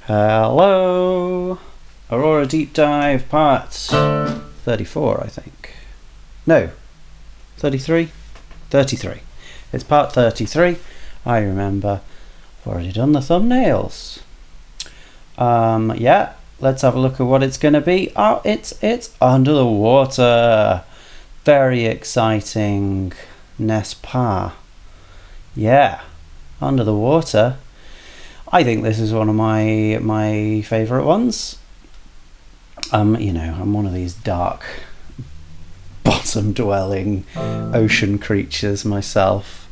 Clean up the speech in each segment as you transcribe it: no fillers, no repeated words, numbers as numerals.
Hello! Aurora Deep Dive part 34, I think. No, 33? 33. It's part 33. I remember. I've already done the thumbnails. Yeah, let's have a look at what it's going to be. Oh, it's under the water. Very exciting. N'est-ce pas? Yeah, under the water. I think this is one of my favourite ones. You know, I'm one of these dark, bottom-dwelling ocean creatures myself,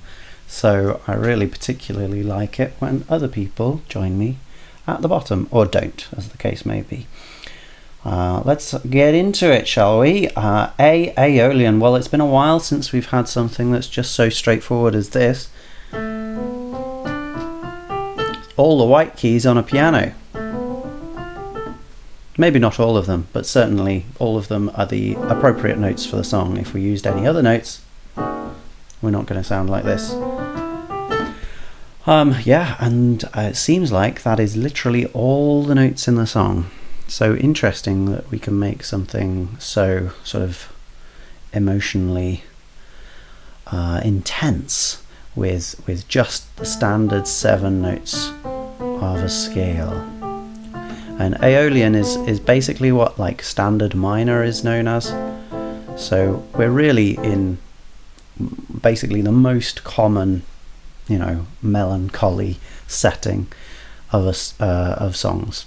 so I really particularly like it when other people join me at the bottom, or don't, as the case may be. Let's get into it, shall we? Aeolian. Well, it's been a while since we've had something that's just so straightforward as this. All the white keys on a piano. Maybe not all of them, but certainly all of them are the appropriate notes for the song. If we used any other notes, we're not going to sound like this. Yeah, and it seems like that is literally all the notes in the song. So interesting that we can make something so sort of emotionally intense with just the standard 7 notes of a scale. And aeolian is basically what like standard minor is known as. So we're really in basically the most common, you know, melancholy setting of songs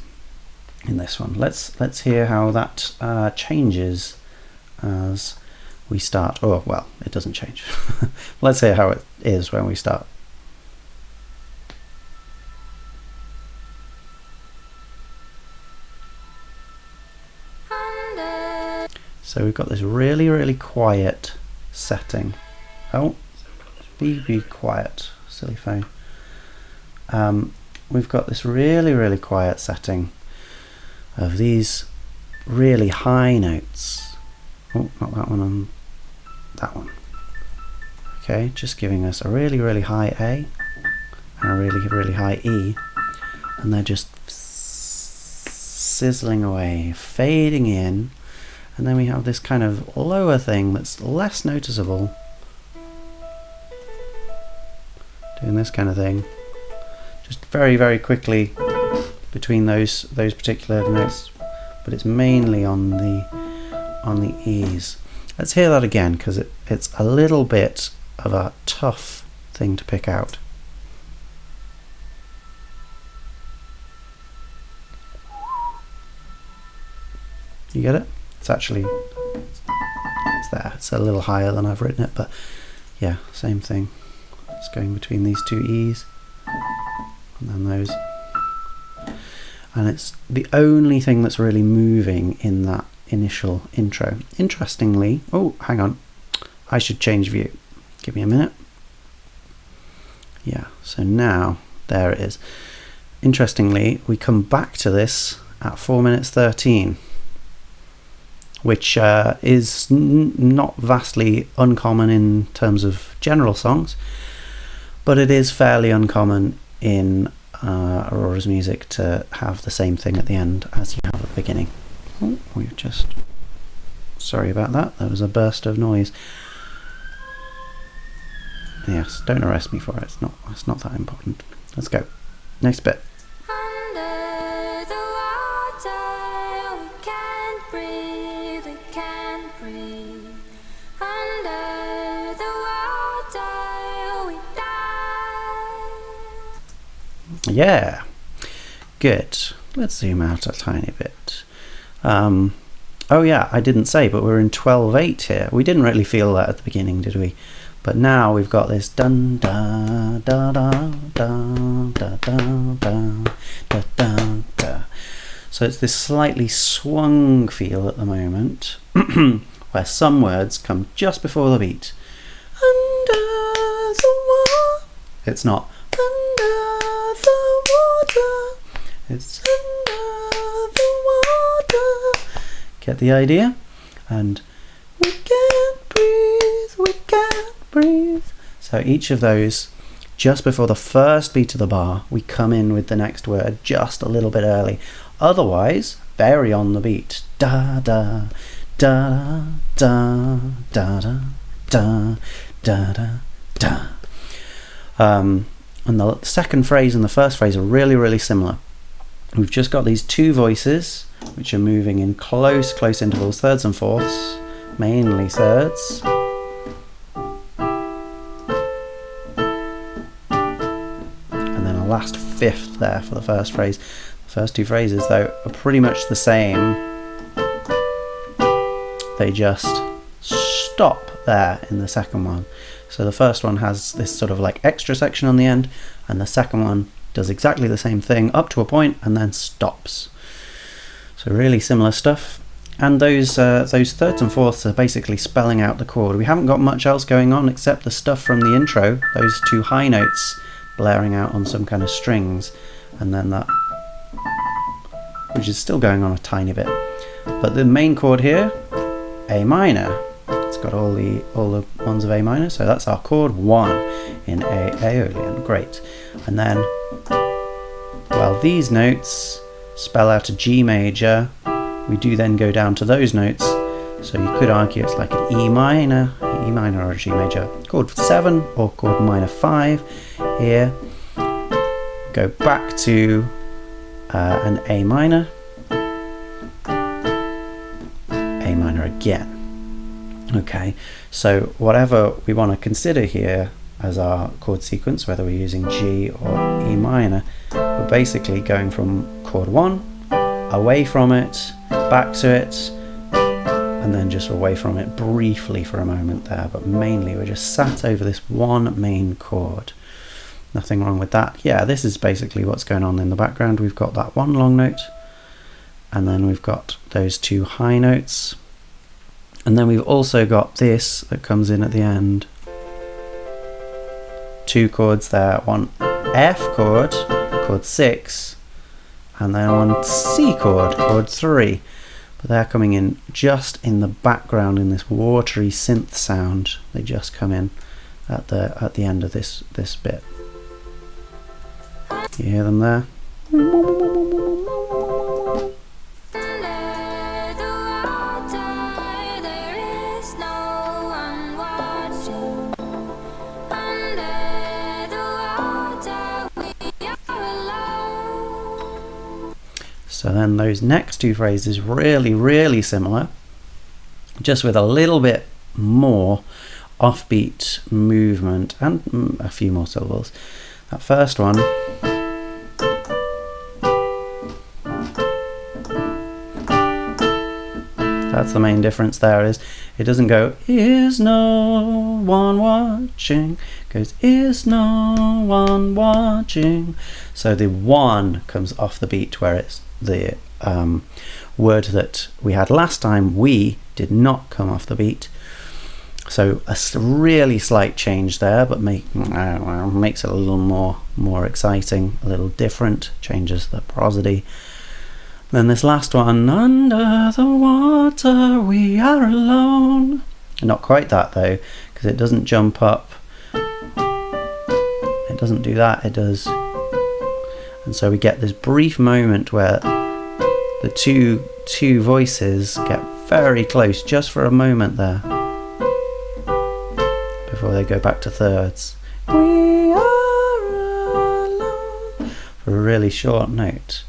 in this one. Let's hear how that changes as we start. Oh, well, it doesn't change. Let's hear how it is when we start. So we've got this really quiet setting. Oh, be quiet, silly phone. We've got this really quiet setting of these really high notes. Oh, not that one, that one. Okay, just giving us a really high A and a really high E, and they're just sizzling away, fading in, and then we have this kind of lower thing that's less noticeable, doing this kind of thing, just very quickly between those particular notes, but it's mainly on the E's. Let's hear that again, because it's a little bit of a tough thing to pick out. You get it? It's actually, it's there. It's a little higher than I've written it, but yeah, same thing. It's going between these 2 E's and then those. And it's the only thing that's really moving in that initial intro. Interestingly, oh, hang on, I should change view. Give me a minute. Yeah, so now there it is. Interestingly, we come back to this at 4 minutes 13, which is not vastly uncommon in terms of general songs, but it is fairly uncommon in Aurora's music to have the same thing at the end as you have at the beginning. Oh, we've just, sorry about that, there was a burst of noise. Yes, don't arrest me for it, it's not that important. Let's go. Next bit. Under the water, we can't breathe, we can't breathe. Under the water, we die. Yeah, good. Let's zoom out a tiny bit. Oh yeah, I didn't say, but we're in 12/8 here. We didn't really feel that at the beginning, did we? But now we've got this dun da da da da da da da da da. So it's this slightly swung feel at the moment, where some words come just before the beat. Under the water. It's not under the water. It's under the water. Get the idea? And we can't breathe, we can't breathe. So each of those just before the first beat of the bar, we come in with the next word just a little bit early. Otherwise, vary on the beat. Da da da da da da da da da da. And the second phrase and the first phrase are really, really similar. We've just got these two voices which are moving in close intervals, thirds and fourths, mainly thirds. And then a last fifth there for the first phrase. The first two phrases, though, are pretty much the same. They just stop there in the second one. So the first one has this sort of like extra section on the end, and the second one does exactly the same thing up to a point and then stops. So really similar stuff. And those thirds and fourths are basically spelling out the chord. We haven't got much else going on except the stuff from the intro, those two high notes blaring out on some kind of strings, and then that, which is still going on a tiny bit. But the main chord here, A minor. It's got all the ones of A minor, so that's our chord 1 in A aeolian. Great. And then, while these notes spell out a G major, we do then go down to those notes. So you could argue it's like an E minor or a G major. Chord 7 or chord minor 5 here. Go back to an A minor again. Okay, so whatever we want to consider here as our chord sequence, whether we're using G or E minor, we're basically going from chord 1, away from it, back to it, and then just away from it briefly for a moment there, but mainly we're just sat over this one main chord. Nothing wrong with that. Yeah, this is basically what's going on in the background. We've got that one long note, and then we've got those two high notes. And then we've also got this that comes in at the end. Two chords there, one F chord, chord 6, and then one C chord, chord 3. But they're coming in just in the background in this watery synth sound. They just come in at the end of this bit. You hear them there? So then those next two phrases really, really similar, just with a little bit more offbeat movement and a few more syllables. That first one, that's the main difference there, is it doesn't go, is no one watching, it goes, is no one watching. So the one comes off the beat, where it's the word that we had last time, we, did not come off the beat. So a really slight change there, but makes it a little more exciting, a little different, changes the prosody. Then this last one, under the water we are alone. Not quite that though, because it doesn't jump up. It doesn't do that, it does. And so we get this brief moment where the two voices get very close, just for a moment there, before they go back to thirds. We are alone, for a really short note.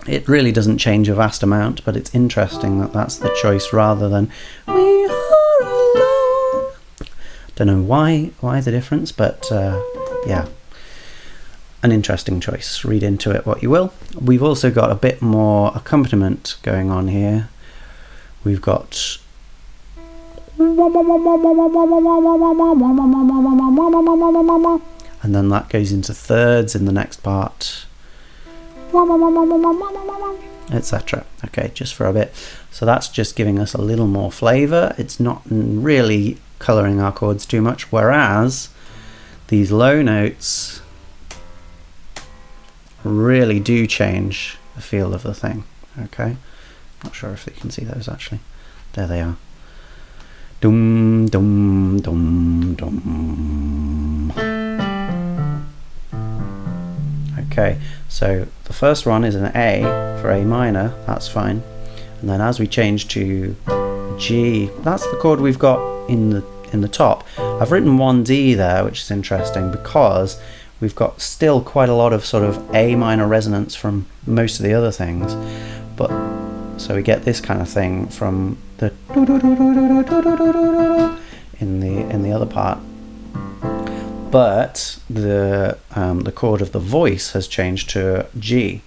It really doesn't change a vast amount, but it's interesting that that's the choice rather than we are alone. Don't know why the difference, but yeah, an interesting choice. Read into it what you will. We've also got a bit more accompaniment going on here. We've got and then that goes into thirds in the next part, etc. Okay, just for a bit. So that's just giving us a little more flavour. It's not really colouring our chords too much, whereas these low notes really do change the feel of the thing. Okay, not sure if you can see those actually. There they are. Dum, dum, dum, dum. Okay, so the first one is an A for A minor, that's fine. And then as we change to G, that's the chord we've got in the top. I've written 1D there, which is interesting because we've got still quite a lot of sort of A minor resonance from most of the other things. But so we get this kind of thing from the in the other part. But the chord of the voice has changed to G.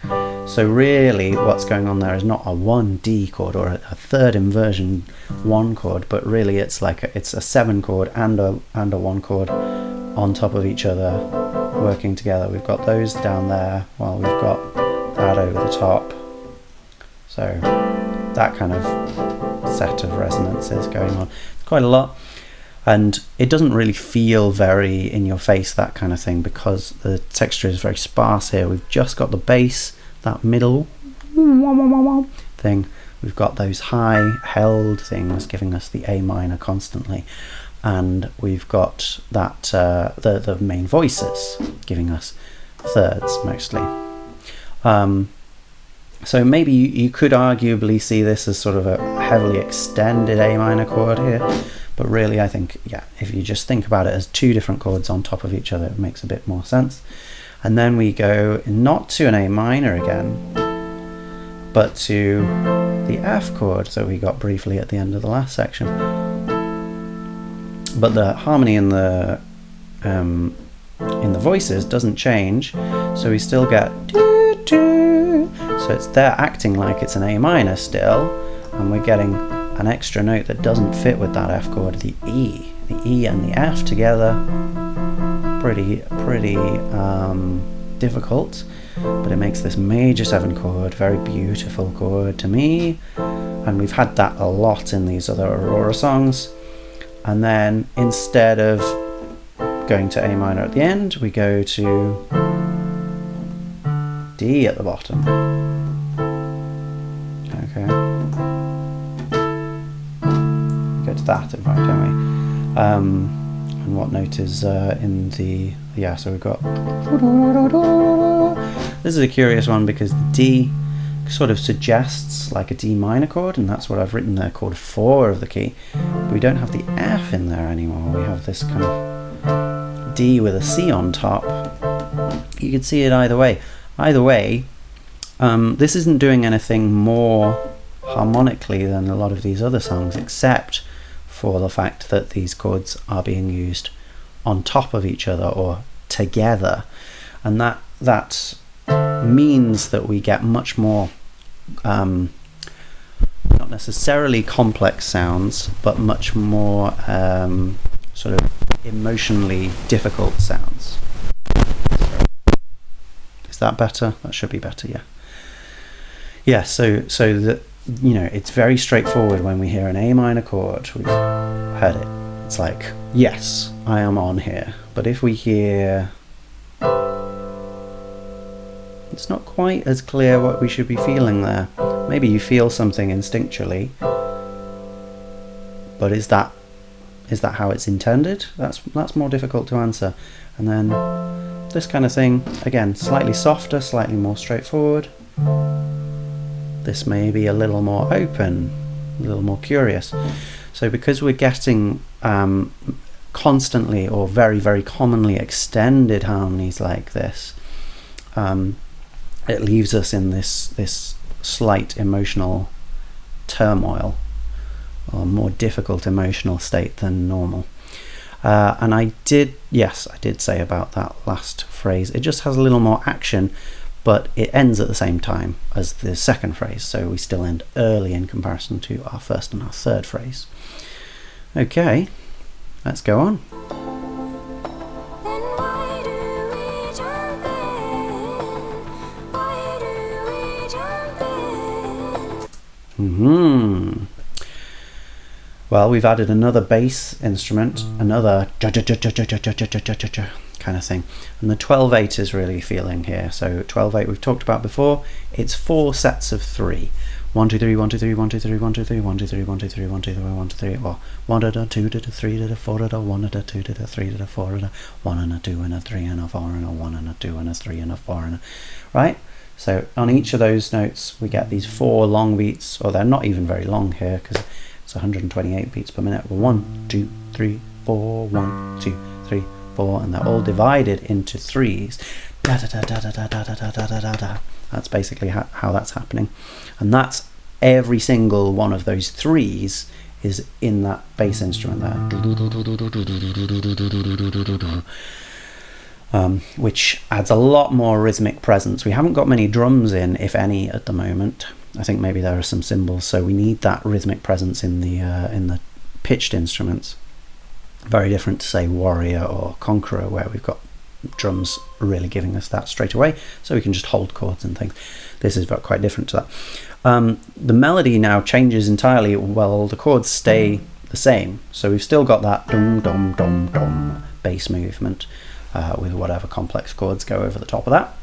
So really what's going on there is not a 1D chord or a third inversion 1 chord, but really it's like it's a 7 chord and a 1 chord on top of each other working together. We've got those down there while we've got that over the top. So that kind of set of resonances going on. It's quite a lot. And it doesn't really feel very in your face, that kind of thing, because the texture is very sparse here. We've just got the bass, that middle thing. We've got those high held things giving us the A minor constantly. And we've got that the main voices giving us thirds mostly. So maybe you could arguably see this as sort of a heavily extended A minor chord here. But really, I think, yeah, if you just think about it as 2 different chords on top of each other, it makes a bit more sense. And then we go not to an A minor again, but to the F chord that we got briefly at the end of the last section. But the harmony in the voices doesn't change, so we still get doo, doo. So it's there acting like it's an A minor still, and we're getting an extra note that doesn't fit with that F chord, the E. The E and the F together, pretty difficult, but it makes this major 7 chord, very beautiful chord to me, and we've had that a lot in these other Aurora songs. And then instead of going to A minor at the end, we go to D at the bottom. Okay. That in fact, don't we? And what note is in the, yeah, so we've got, this is a curious one because the D sort of suggests like a D minor chord, and that's what I've written there, chord 4 of the key, but we don't have the F in there anymore. We have this kind of D with a C on top. You could see it either way. This isn't doing anything more harmonically than a lot of these other songs, except for the fact that these chords are being used on top of each other or together, and that means that we get much more not necessarily complex sounds, but much more sort of emotionally difficult sounds. So, is that better? That should be better, yeah. So that, you know, it's very straightforward when we hear an A minor chord. We've heard it. It's like, yes, I am on here. But if we hear, it's not quite as clear what we should be feeling there. Maybe you feel something instinctually, but is that how it's intended? That's more difficult to answer. And then this kind of thing, again, slightly softer, slightly more straightforward. This may be a little more open, a little more curious. So because we're getting constantly or very, very commonly extended harmonies like this, it leaves us in this slight emotional turmoil, or more difficult emotional state than normal. And I did say about that last phrase, it just has a little more action, but it ends at the same time as the second phrase, so we still end early in comparison to our first and our third phrase. Okay, let's go on. Then why do we jump in? Why do we jump in? Well, we've added another bass instrument, another kind of thing, and the 12/8 is really feeling here. So 12/8 we've talked about before. It's 4 sets of 3. 1 2 3 1 2 3 1 2 3 1 2 3 1 2 3 1 2 3 1 2 3 1 2 3, or 1 da 2 da 3 da 4 da 1 da 2 da 3 da 4 da 1 and a 2 and a 3 and a 4 and a 1 and a 2 and a 3 and a 4 and a, right? So on each of those notes we get these 4 long beats, or they're not even very long here because it's 128 beats per minute. 1 2 3 4 1 2 3 4, and they're all divided into threes. Da da da da da da da da da da da da. That's basically how that's happening, and that's every single one of those threes is in that bass instrument there, which adds a lot more rhythmic presence. We haven't got many drums in, if any, at the moment. I think maybe there are some cymbals, so we need that rhythmic presence in the pitched instruments. Very different to, say, Warrior or Conqueror, where we've got drums really giving us that straight away, so we can just hold chords and things. This is quite different to that. The melody now changes entirely while the chords stay the same, so we've still got that dum dum dum dum bass movement with whatever complex chords go over the top of that.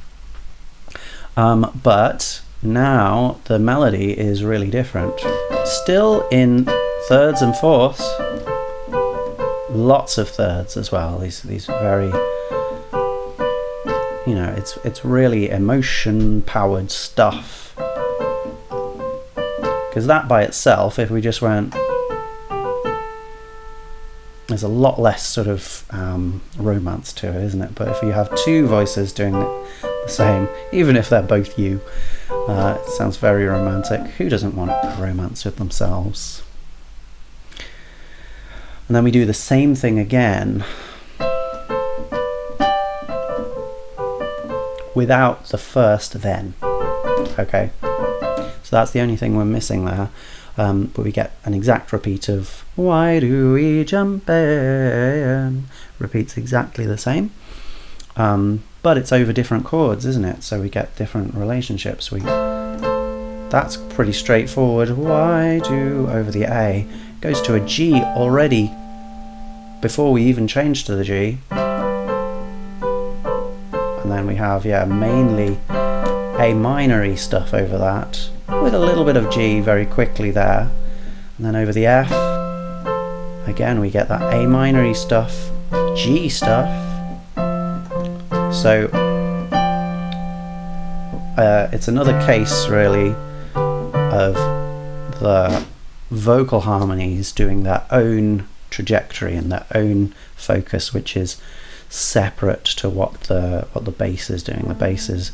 But now the melody is really different, still in thirds and fourths, lots of thirds as well, these very, you know, it's really emotion powered stuff, because that by itself, if we just went, there's a lot less sort of romance to it, isn't it? But if you have two voices doing the same, even if they're both you, it sounds very romantic. Who doesn't want romance with themselves? And then we do the same thing again without the first then. Okay, so that's the only thing we're missing there. But we get an exact repeat of "Why do we jump in?" Repeats exactly the same, but it's over different chords, isn't it? So we get different relationships. That's pretty straightforward. Why do over the A goes to a G already before we even change to the G, and then we have mainly A minor-y stuff over that, with a little bit of G very quickly there, and then over the F again we get that A minor-y stuff, G stuff. So it's another case really of the vocal harmonies doing their own trajectory and their own focus, which is separate to what the bass is doing. The bass is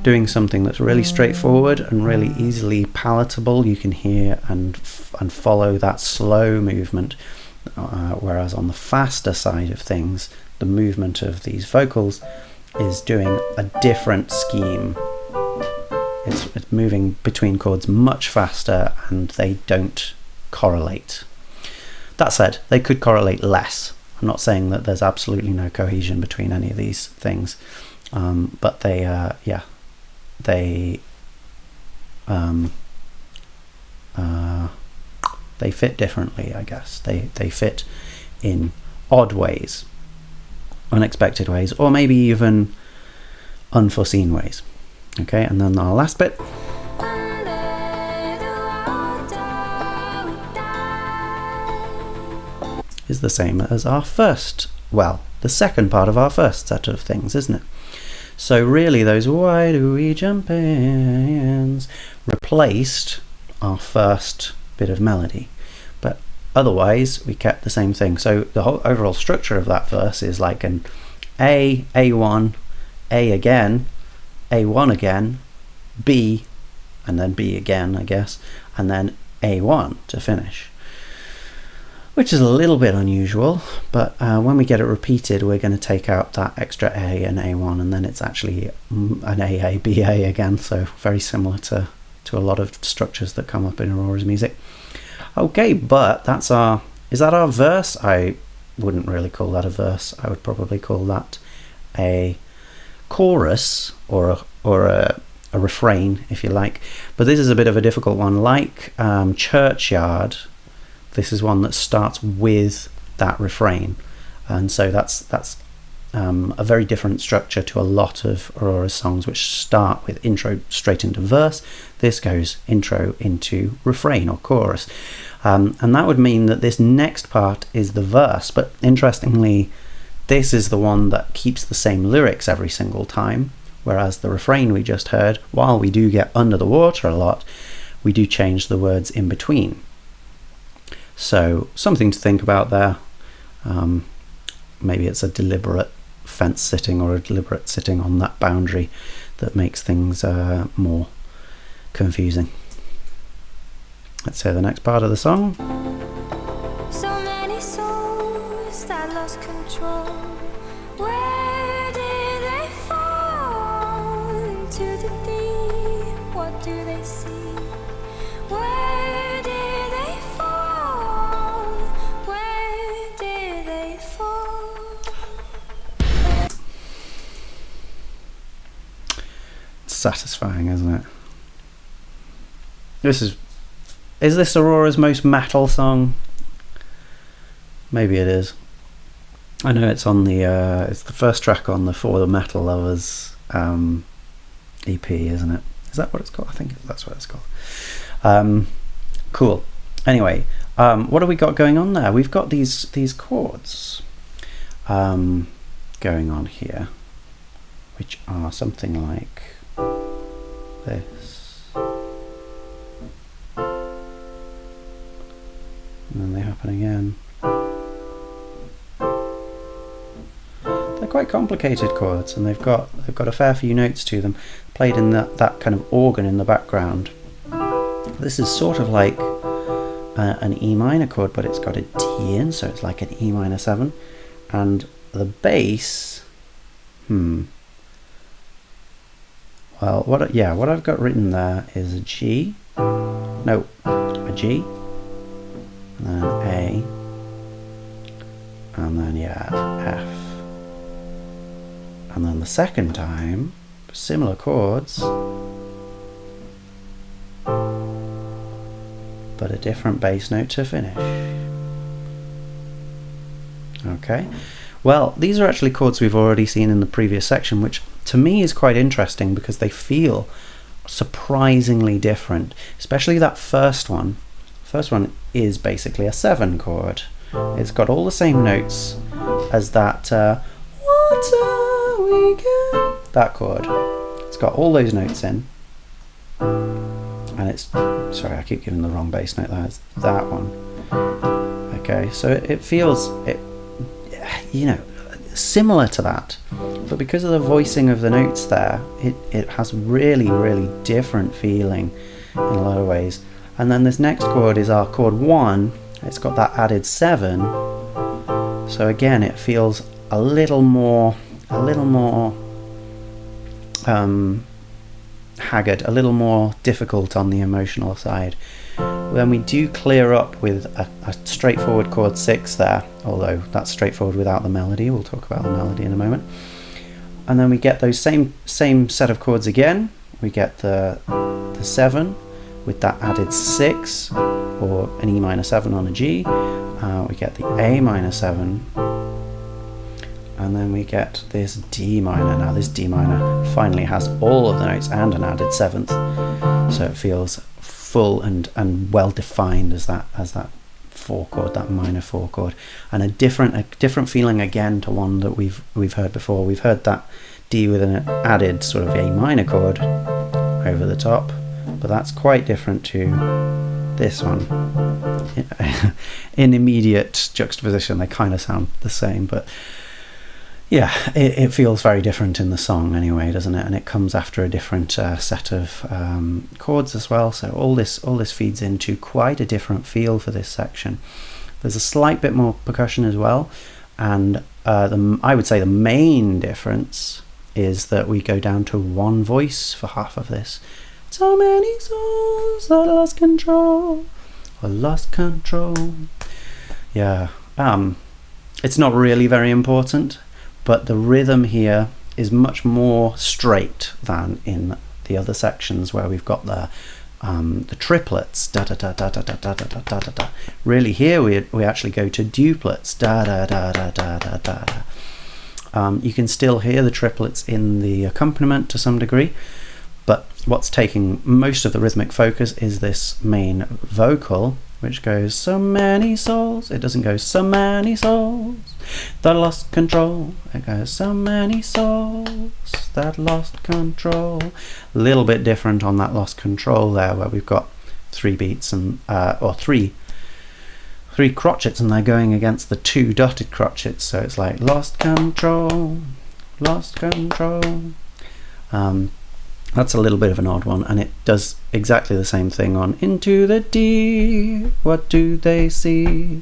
doing something that's really straightforward and really easily palatable. You can hear and follow that slow movement, whereas on the faster side of things, the movement of these vocals is doing a different scheme. It's moving between chords much faster, and they don't correlate. That said, they could correlate less. I'm not saying that there's absolutely no cohesion between any of these things, but they fit differently, I guess. They fit in odd ways, unexpected ways, or maybe even unforeseen ways. Okay, and then our last bit. Is the same as our first, well, the second part of our first set of things, isn't it? So really those "why do we jump ins" replaced our first bit of melody, but otherwise we kept the same thing. So the whole overall structure of that verse is like an A, A1, A again, A1 again, B, and then B again, I guess, and then A1 to finish, which is a little bit unusual, but when we get it repeated, we're going to take out that extra A and A1, and then it's actually an AA, BA again, so very similar to a lot of structures that come up in Aurora's music. Okay, but is that our verse? I wouldn't really call that a verse. I would probably call that a chorus or a refrain, if you like. But this is a bit of a difficult one. Like Churchyard, this is one that starts with that refrain, and so that's a very different structure to a lot of Aurora's songs, which start with intro straight into verse. This goes intro into refrain or chorus. And that would mean that this next part is the verse, but interestingly, this is the one that keeps the same lyrics every single time, whereas the refrain we just heard, while we do get under the water a lot, we do change the words in between. So something to think about there. Maybe it's a deliberate fence sitting or a deliberate sitting on that boundary that makes things more confusing. Let's hear the next part of the song. So many souls that lost control. Where did they fall? Into the deep. What do they see? Where did they fall? Where did they fall? It's satisfying, isn't it? Is this Aurora's most metal song? Maybe it is. I know it's on the it's the first track on the For the Metal Lovers EP, isn't it? Is that what it's called? I think that's what it's called. Cool. Anyway, what have we got going on there? We've got these chords going on here, which are something like this. And then they happen again. They're quite complicated chords, and they've got a fair few notes to them, played in that kind of organ in the background. This is sort of like an E minor chord, but it's got a D in, so it's like an E minor 7. And the bass, well, what I've got written there is a G, no, a G, and then an A, and then F. And then the second time, similar chords, but a different bass note to finish. Okay, well, these are actually chords we've already seen in the previous section, which to me is quite interesting because they feel surprisingly different, especially that first one. First one is basically a 7 chord. It's got all the same notes as that what a weekend, that chord. It's got all those notes in, and it's, sorry, I keep giving the wrong bass note there, it's that one. Okay, so it feels, similar to that, but because of the voicing of the notes there, it has really, really different feeling in a lot of ways. And then this next chord is our chord 1. It's got that added 7. So again, it feels a little more haggard, a little more difficult on the emotional side. Then we do clear up with a straightforward chord 6 there, although that's straightforward without the melody. We'll talk about the melody in a moment. And then we get those same set of chords again. We get the 7 with that added 6, or an E minor 7 on a G. We get the A minor 7, and then we get this D minor. Now this D minor finally has all of the notes and an added 7th, so it feels full and well defined as that 4 chord, that minor 4 chord, and a different feeling again to one that we've heard before. We've heard that D with an added sort of A minor chord over the top, but that's quite different to this one. In immediate juxtaposition, they kind of sound the same, but yeah, it feels very different in the song anyway, doesn't it? And it comes after a different set of chords as well. So all this feeds into quite a different feel for this section. There's a slight bit more percussion as well, and I would say the main difference is that we go down to one voice for half of this. So many souls that lost control. Yeah, it's not really very important, but the rhythm here is much more straight than in the other sections where we've got the triplets, da da da da da da da da da da da. Really, here we actually go to duplets, da da da da da da da da. You can still hear the triplets in the accompaniment to some degree, but what's taking most of the rhythmic focus is this main vocal, which goes so many souls. It doesn't go so many souls that lost control. It goes so many souls that lost control. A little bit different on that lost control there, where we've got 3 beats and or three crotchets, and they're going against the 2 dotted crotchets, so it's like lost control, lost control. That's a little bit of an odd one, and it does exactly the same thing on Into the Deep, What Do They Seek?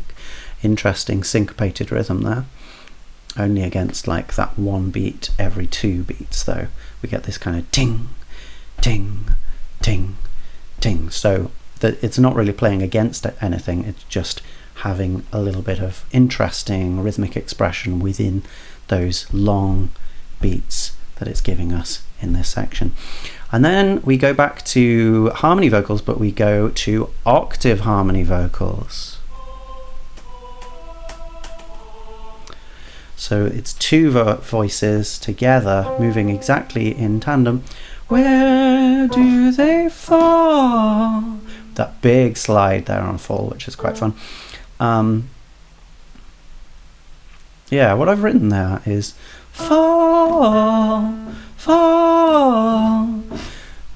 Interesting syncopated rhythm there, only against like that 1 beat every 2 beats though. We get this kind of ting, ting, ting, ting, so that it's not really playing against anything, it's just having a little bit of interesting rhythmic expression within those long beats that it's giving us in this section. And then we go back to harmony vocals, but we go to octave harmony vocals. So it's 2 voices together moving exactly in tandem. Where do they fall? That big slide there on fall, which is quite fun. Yeah, what I've written there is fall, fall,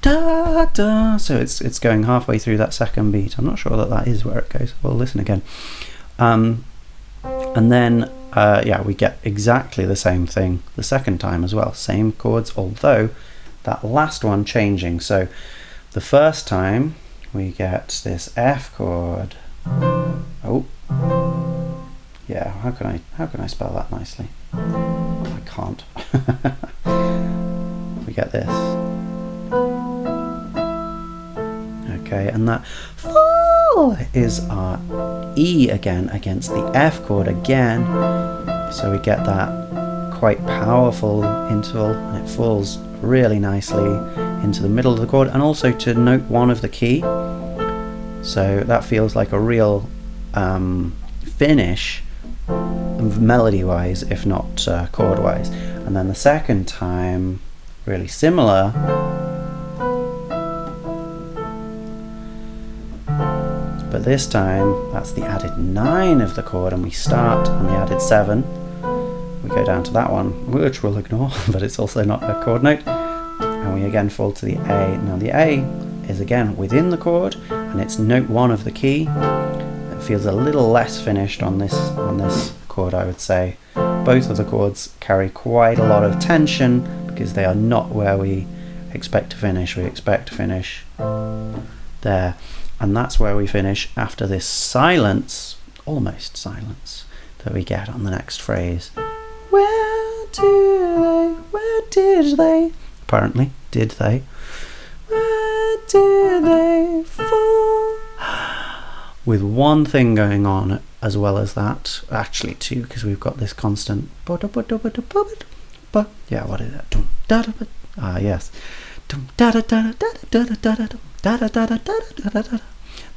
da da. So it's going halfway through that second beat. I'm not sure that is where it goes. We'll listen again. And then yeah, we get exactly the same thing the second time as well. Same chords, although that last one changing. So the first time we get this F chord. Oh, yeah. How can I spell that nicely? I can't. We get this. Okay, and that fall is our E again against the F chord again. So we get that quite powerful interval, and it falls really nicely into the middle of the chord and also to note 1 of the key. So that feels like a real finish melody wise, if not chord wise. And then the second time, really similar, but this time that's the added 9 of the chord, and we start on the added 7. We go down to that one, which we'll ignore, but it's also not a chord note, and we again fall to the A. Now the A is again within the chord, and it's note 1 of the key. It feels a little less finished on this chord, I would say. Both of the chords carry quite a lot of tension because they are not where we expect to finish. We expect to finish there, and that's where we finish after this silence, almost silence, that we get on the next phrase. Where did they? Apparently, did they? Where did they fall? With 1 thing going on as well as that, actually 2, because we've got this constant. Yeah, what is that? Ah, yes.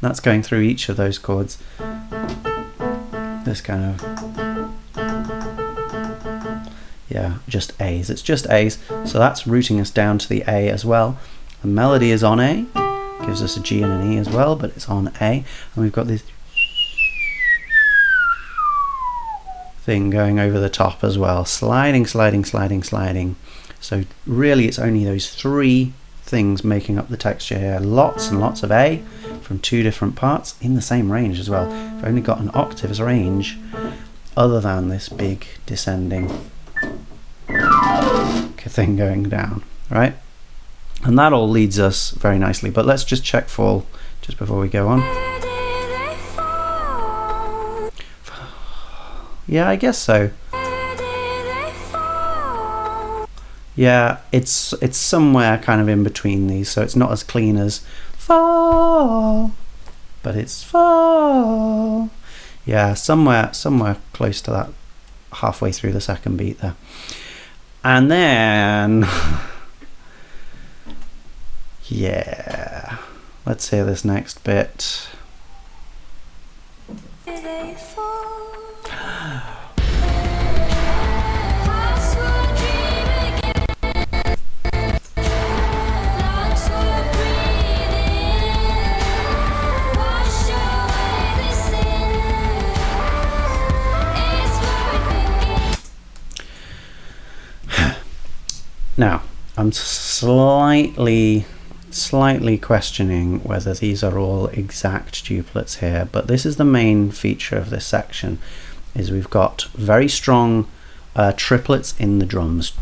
That's going through each of those chords. This kind of, yeah, just A's. It's just A's. So that's rooting us down to the A as well. The melody is on A, gives us a G and an E as well, but it's on A. And we've got this thing going over the top as well. Sliding, sliding, sliding, sliding. So really it's only those 3 things making up the texture here. Lots and lots of A from 2 different parts in the same range as well. I've only got an octave's range other than this big descending thing going down, right? And that all leads us very nicely, but let's just check fall just before we go on. Yeah, I guess so. Yeah, it's somewhere kind of in between these, so it's not as clean as fall, but it's fall. Yeah, somewhere close to that, halfway through the second beat there. And then yeah, let's hear this next bit. Now, I'm slightly questioning whether these are all exact duplets here, but this is the main feature of this section, is we've got very strong triplets in the drums,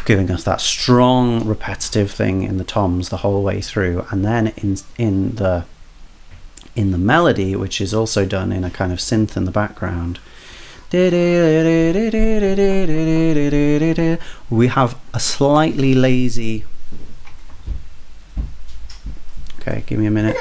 giving us that strong repetitive thing in the toms the whole way through, and then in the melody, which is also done in a kind of synth in the background, we have a slightly lazy. Okay, give me a minute.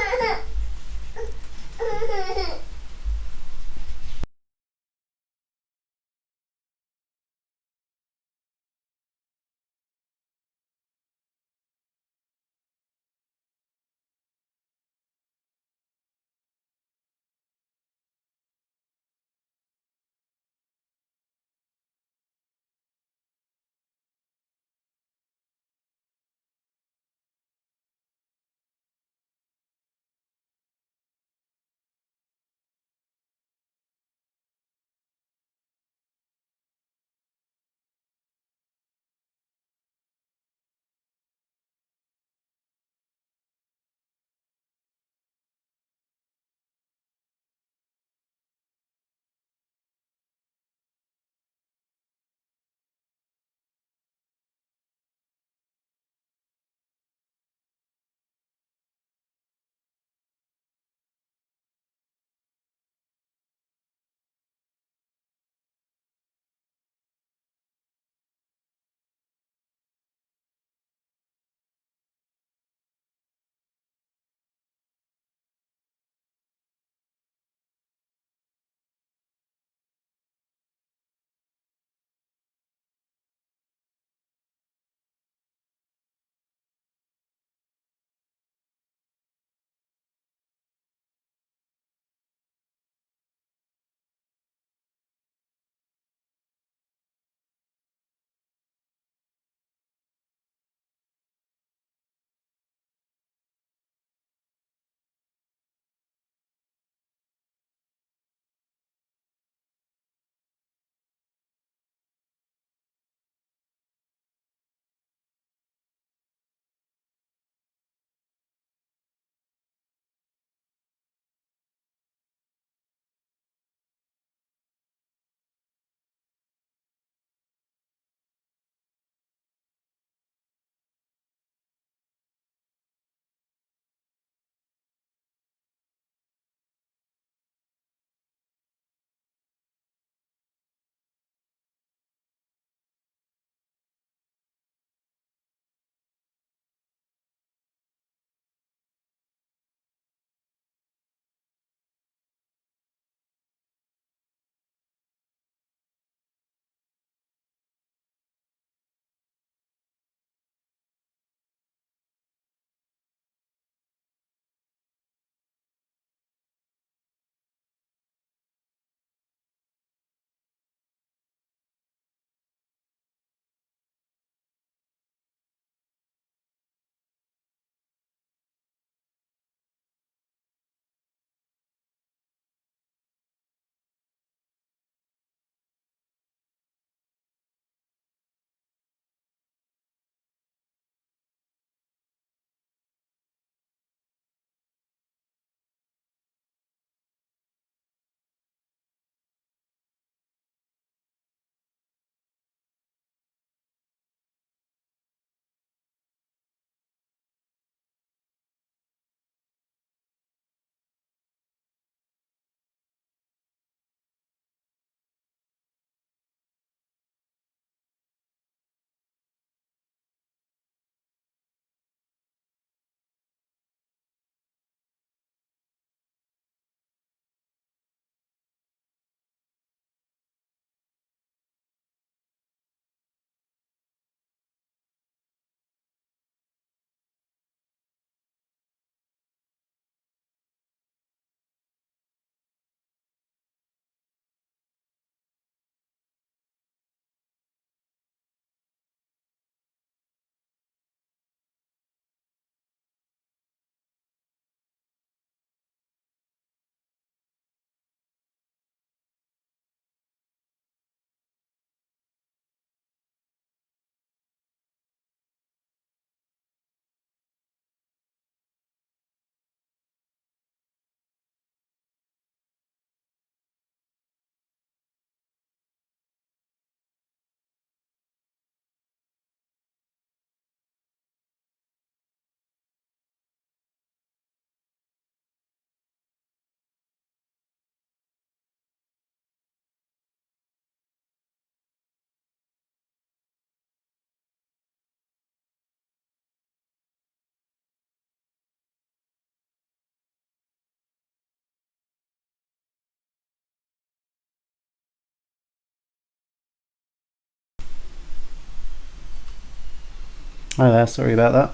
Hi there, sorry about that.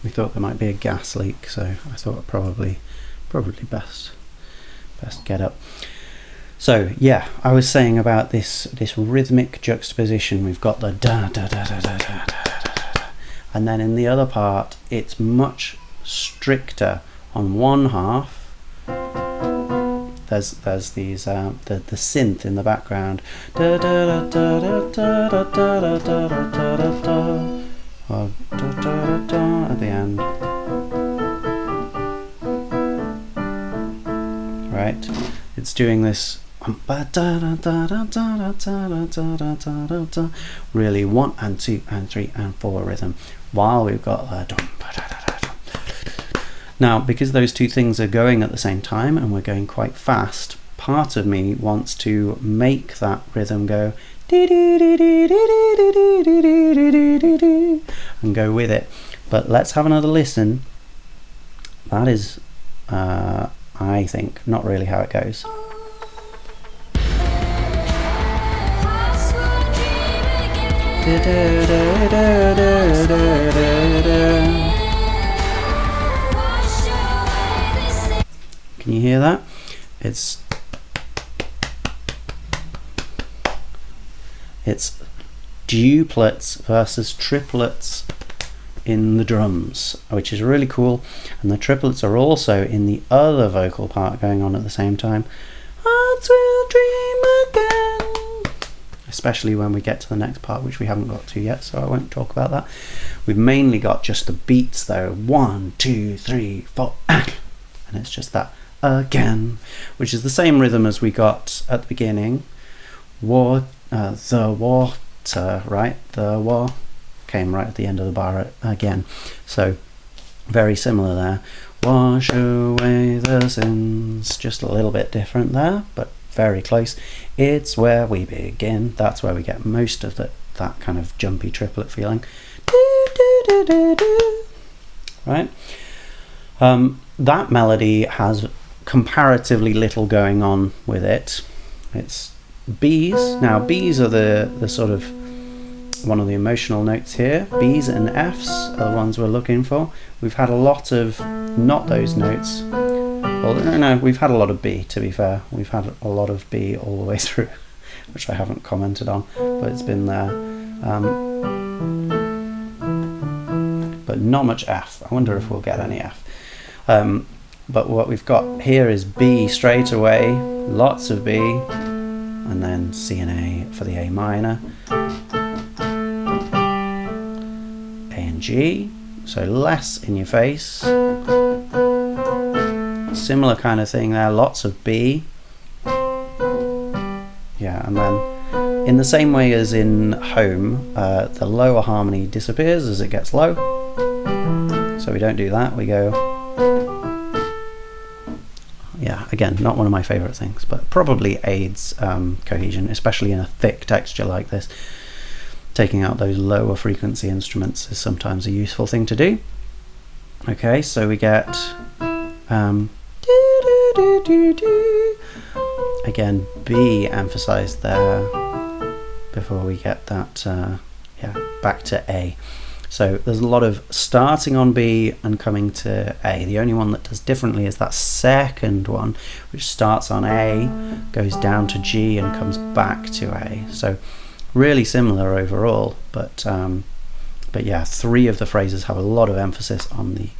We thought there might be a gas leak, so I thought probably best get up. So yeah, I was saying about this rhythmic juxtaposition. We've got the da da da da da da da da, and then in the other part it's much stricter. On one half there's these the synth in the background, da da da da da da da da da da da, or da da da at the end. Right, it's doing this really 1 and 2 and 3 and 4 rhythm, while we've got now, because those two things are going at the same time and we're going quite fast, part of me wants to make that rhythm go and go with it. But let's have another listen. That is I think not really how it goes. Can you hear that? It's duplets versus triplets in the drums, which is really cool, and the triplets are also in the other vocal part going on at the same time. Hearts will dream again, especially when we get to the next part, which we haven't got to yet, so I won't talk about that. We've mainly got just the beats though, 1 2 3 4, and it's just that again, which is the same rhythm as we got at the beginning. The water, right? The war came right at the end of the bar again, so very similar there. Wash away the sins, just a little bit different there, but very close. It's where we begin. That's where we get most of that kind of jumpy triplet feeling. Right? That melody has comparatively little going on with it. It's B's. Now B's are the sort of one of the emotional notes here. B's and F's are the ones we're looking for. We've had a lot of not those notes. Well, no, we've had a lot of B, to be fair. We've had a lot of B all the way through, which I haven't commented on, but it's been there. But not much F. I wonder if we'll get any F. But what we've got here is B straight away, lots of B, and then C and A for the A minor, A and G, so less in your face. Similar kind of thing there, lots of B. Yeah, and then in the same way as in Home, the lower harmony disappears as it gets low. So we don't do that, we go... Yeah, again, not one of my favourite things, but probably aids cohesion, especially in a thick texture like this. Taking out those lower frequency instruments is sometimes a useful thing to do. Okay, so we get again B emphasised there before we get that back to A. So there's a lot of starting on B and coming to A. The only one that does differently is that second one, which starts on A, goes down to G and comes back to A. So really similar overall, but yeah, 3 of the phrases have a lot of emphasis on the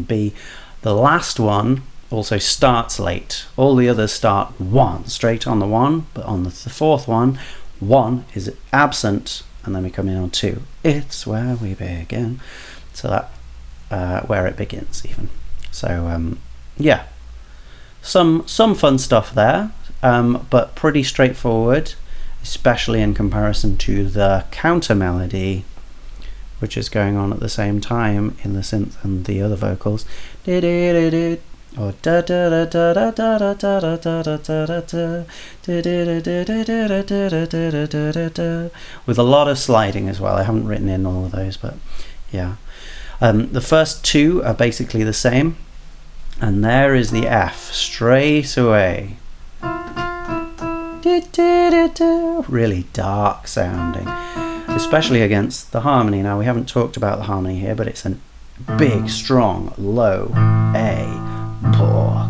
B. The last one also starts late. All the others start 1, straight on the 1, but on the 4th one, 1 is absent, and then we come in on 2. It's where we begin. So that where it begins even. So yeah, some fun stuff there, but pretty straightforward, especially in comparison to the counter melody, which is going on at the same time in the synth and the other vocals. Or da da da da da da da da da da da da, with a lot of sliding as well. I haven't written in all of those, but yeah. The first 2 are basically the same, and there is the F straight away. Really dark sounding. especially against the harmony. Now we haven't talked about the harmony here, but it's a big, strong, low A.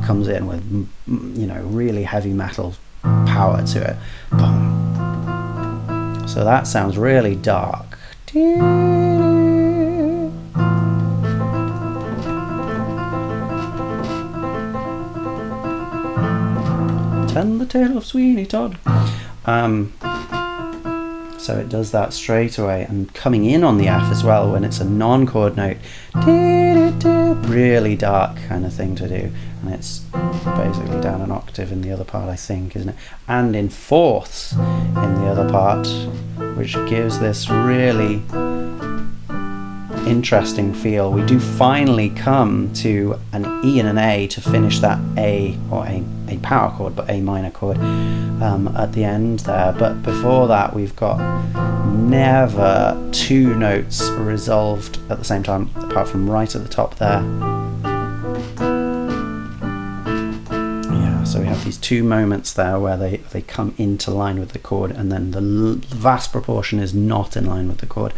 Comes in with, you know, really heavy metal power to it. Boom. So that sounds really dark. Tell the tale of Sweeney Todd. So it does that straight away, and coming in on the F as well when it's a non-chord note. Really dark kind of thing to do, and it's basically down an octave in the other part, I think, isn't it? And in fourths in the other part, which gives this really interesting feel. We do finally come to an E and an A to finish that A, or a power chord, but A minor chord at the end there. But before that, we've got never two notes resolved at the same time, apart from right at the top there. Yeah, so we have these two moments there where they come into line with the chord, and then the vast proportion is not in line with the chord.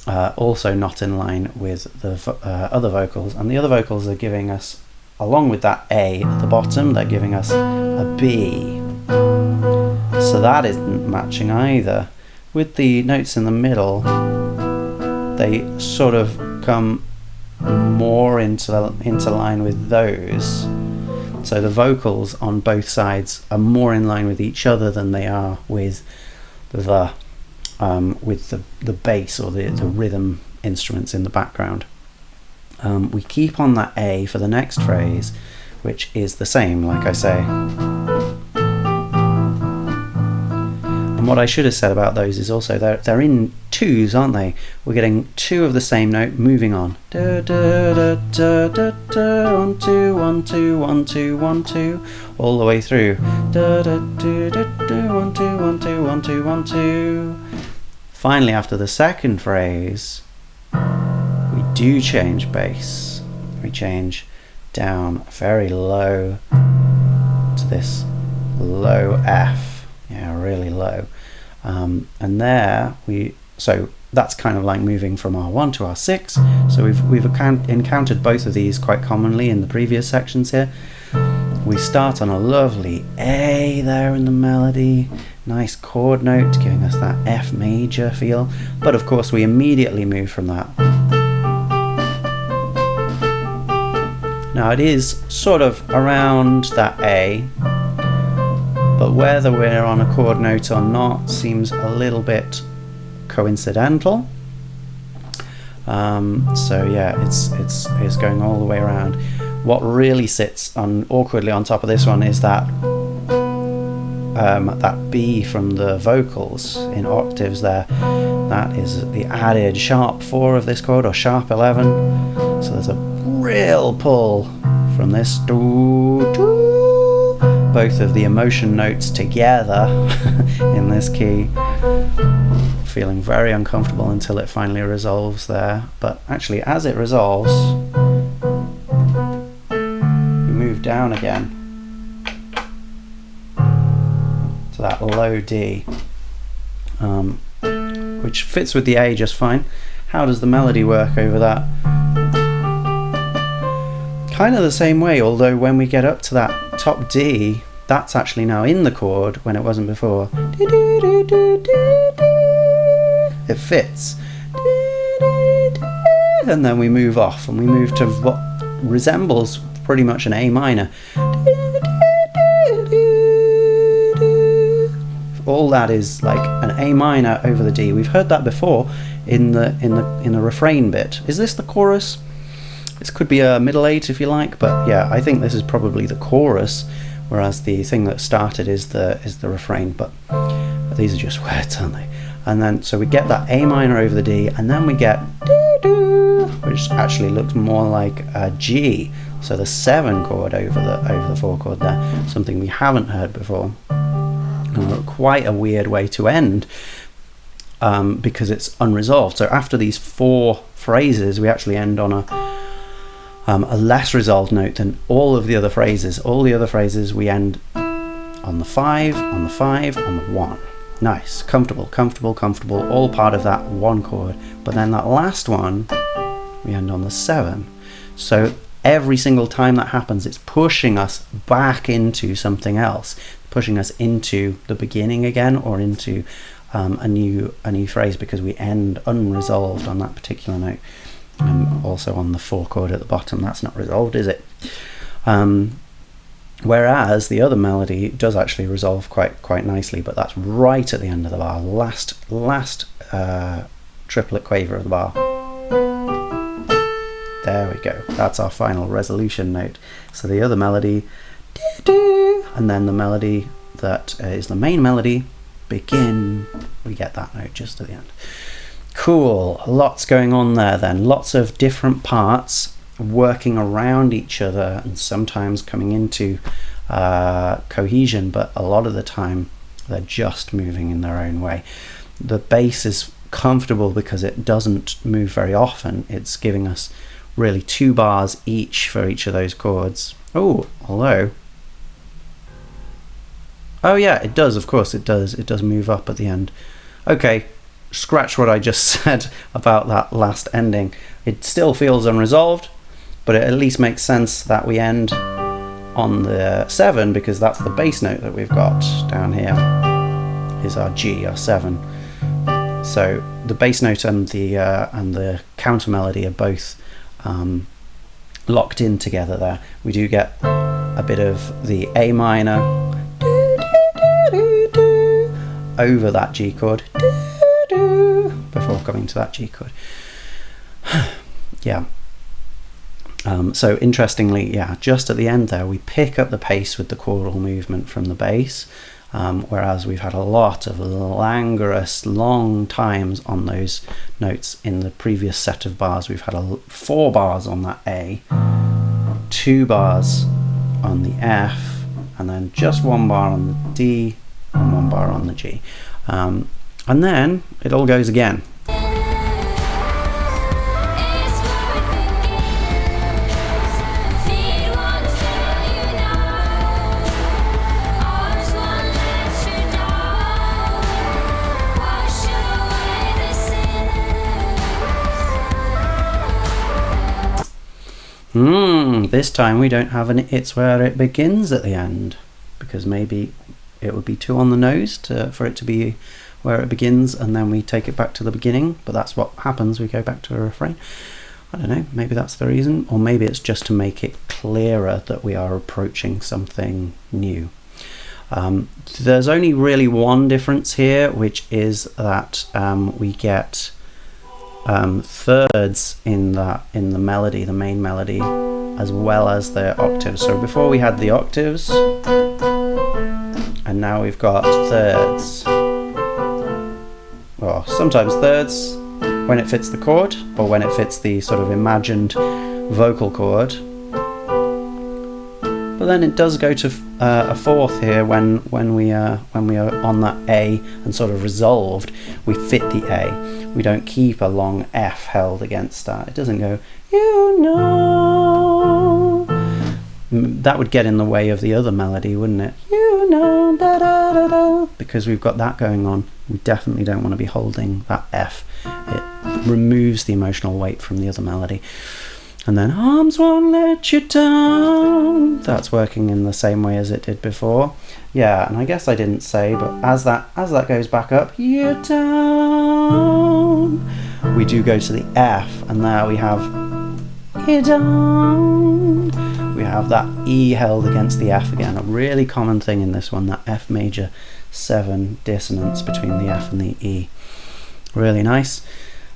Also not in line with the other vocals, and the other vocals are giving us, along with that A at the bottom, they're giving us a B. So that isn't matching either. With the notes in the middle, they sort of come more into line with those. So the vocals on both sides are more in line with each other than they are with the bass or the rhythm instruments in the background. We keep on that A for the next phrase, which is the same, like I say. And what I should have said about those is also they're in twos, aren't they? We're getting two of the same note moving on. Da, da, da, da, da, da, 1 2 1 2 1 2 1 2, all the way through. Da, da, da, da, da, 1 2 1 2 1 2 1 2. Finally, after the second phrase, we do change bass. We change down very low to this low F. Yeah, really low. And there so that's kind of like moving from R1 to R6. So we've encountered both of these quite commonly in the previous sections here. We start on a lovely A there in the melody, nice chord note giving us that F major feel, but of course we immediately move from that. Now it is sort of around that A, but whether we're on a chord note or not seems a little bit coincidental. So yeah, it's going all the way around. What really sits awkwardly on top of this one is that that B from the vocals in octaves there. That is the added sharp 4 of this chord, or sharp 11. So there's a real pull from this both of the emotion notes together in this key. Feeling very uncomfortable until it finally resolves there. But actually, as it resolves, we move down again to that low D, which fits with the A just fine. How does the melody work over that? Kind of the same way, although when we get up to that top D, that's actually now in the chord when it wasn't before. It fits. And then we move off and we move to what resembles pretty much an A minor. All that is like an A minor over the D. We've heard that before in the refrain bit. Is this the chorus? This could be a middle 8 if you like, but yeah, I think this is probably the chorus, whereas the thing that started is the refrain. But these are just words, aren't they? And then so we get that A minor over the D, and then we get which actually looks more like a G. So the 7 chord over the 4 chord there, something we haven't heard before. Quite a weird way to end, because it's unresolved. So after these 4 phrases, we actually end on a less resolved note than all of the other phrases. All the other phrases we end on the 5, on the 5, on the 1. Nice, comfortable, comfortable, comfortable, all part of that one chord. But then that last one, we end on the 7. So every single time that happens, it's pushing us back into something else, pushing us into the beginning again, or into a new phrase, because we end unresolved on that particular note. And also on the 4 chord at the bottom, that's not resolved, is it? Whereas the other melody does actually resolve quite nicely, but that's right at the end of the bar, last triplet quaver of the bar. There we go. That's our final resolution note. So the other melody, and then the melody that is the main melody, begin. We get that note just at the end. Cool. Lots going on there then. Lots of different parts working around each other and sometimes coming into cohesion, but a lot of the time they're just moving in their own way. The bass is comfortable because it doesn't move very often. It's giving us really 2 bars each for each of those chords. Oh, although, oh yeah, it does, of course it does move up at the end. Okay, scratch what I just said about that last ending. It still feels unresolved, but it at least makes sense that we end on the 7, because that's the bass note that we've got down here is our G, our 7. So the bass note and the counter melody are both locked in together there. We do get a bit of the A minor over that G chord before coming to that G chord. Yeah. So interestingly, yeah, just at the end there, we pick up the pace with the chordal movement from the bass, whereas we've had a lot of languorous, long times on those notes in the previous set of bars. We've had 4 bars on that A, 2 bars on the F, and then just 1 bar on the D, and 1 bar on the G. And then it all goes again. This time we don't have an "it's where it begins" at the end, because maybe it would be too on the nose for it to be where it begins and then we take it back to the beginning, but that's what happens, we go back to a refrain. I don't know, maybe that's the reason, or maybe it's just to make it clearer that we are approaching something new. There's only really one difference here, which is that we get thirds in the melody, the main melody, as well as the octaves. So before we had the octaves, and now we've got thirds. Or sometimes thirds when it fits the chord, or when it fits the sort of imagined vocal chord. But then it does go to a fourth here when we are on that A and sort of resolved. We fit the A. We don't keep a long F held against that. It doesn't go, you know. That would get in the way of the other melody, wouldn't it? You know, da da da da. Because we've got that going on, we definitely don't want to be holding that F. It removes the emotional weight from the other melody. And then arms won't let you down. That's working in the same way as it did before. Yeah, and I guess I didn't say, but as that goes back up, you're down, we do go to the F, and there we have you're down. We have that E held against the F again, a really common thing in this one, that F major 7 dissonance between the F and the E. Really nice.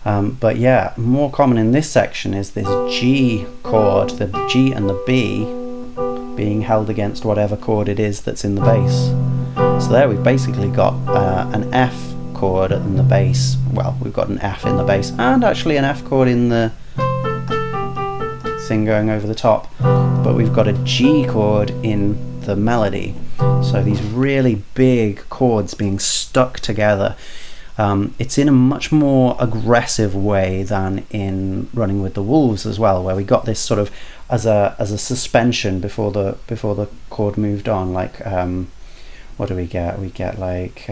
But yeah, more common in this section is this G chord, the G and the B being held against whatever chord it is that's in the bass. So there we've basically got an F chord in the bass. Well, we've got an F in the bass and actually an F chord in the thing going over the top, but we've got a G chord in the melody. So these really big chords being stuck together. It's in a much more aggressive way than in Running with the Wolves as well, where we got this sort of as a suspension before the chord moved on. Like what do we get? We get like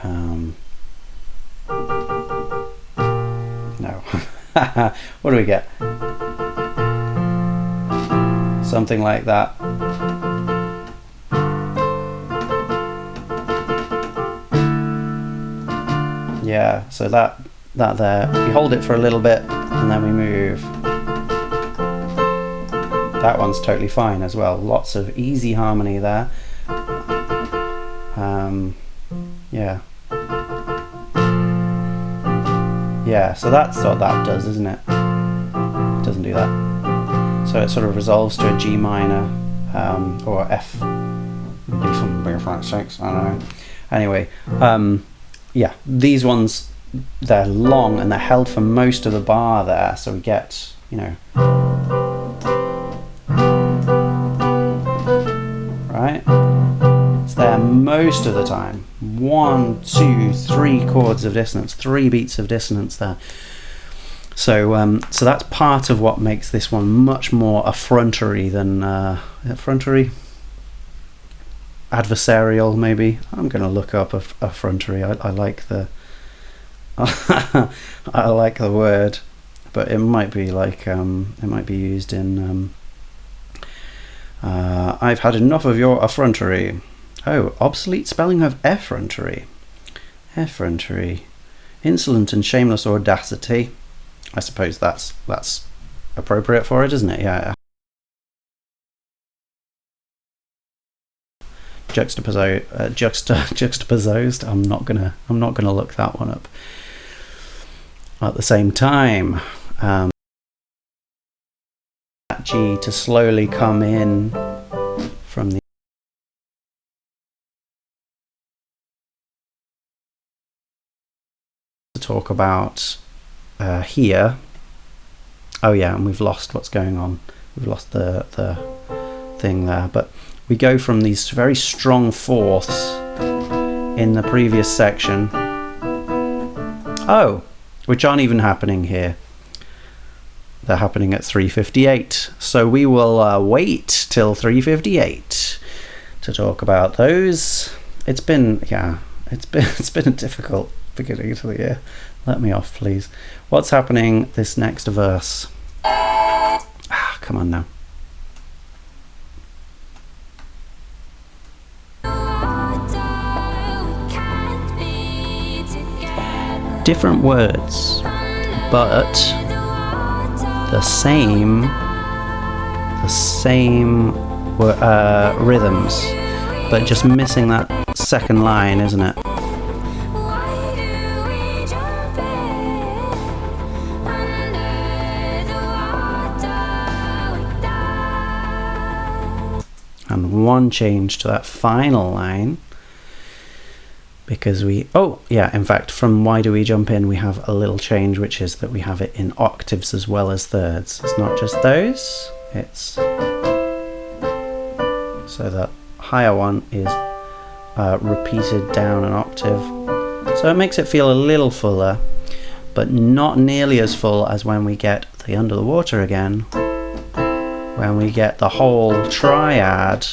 No. What do we get? Something like that. Yeah, so that there, we hold it for a little bit and then we move. That one's totally fine as well. Lots of easy harmony there. Yeah. Yeah, so that's what that does, isn't it? It doesn't do that. So it sort of resolves to a G minor, or F, B flat 6, I don't know. Anyway, yeah, these ones, they're long and they're held for most of the bar there, so we get, you know, right? It's there most of the time. 1, 2, 3 chords of dissonance, 3 beats of dissonance there. So, so that's part of what makes this one much more effrontery than effrontery, adversarial maybe. I'm going to look up effrontery. I like the I like the word, but it might be like it might be used in I've had enough of your effrontery. Oh, obsolete spelling of effrontery. Effrontery, insolent and shameless audacity. I suppose that's appropriate for it, isn't it? Yeah. Juxtaposed. I'm not gonna look that one up. At the same time, that G to slowly come in from the to talk about here. Oh yeah, and we've lost what's going on. We've lost the thing there, but we go from these very strong fourths in the previous section, which aren't even happening here. They're happening at 3:58. So we will wait till 3:58 to talk about those. It's been a difficult beginning to the year. Let me off, please. What's happening this next verse? Come on now. Different words, but the same rhythms, but just missing that second line, isn't it? And one change to that final line, because in fact, from Why Do We Jump In, we have a little change, which is that we have it in octaves as well as thirds. It's not just those, it's so that higher one is repeated down an octave. So it makes it feel a little fuller, but not nearly as full as when we get the Under the Water again, when we get the whole triad,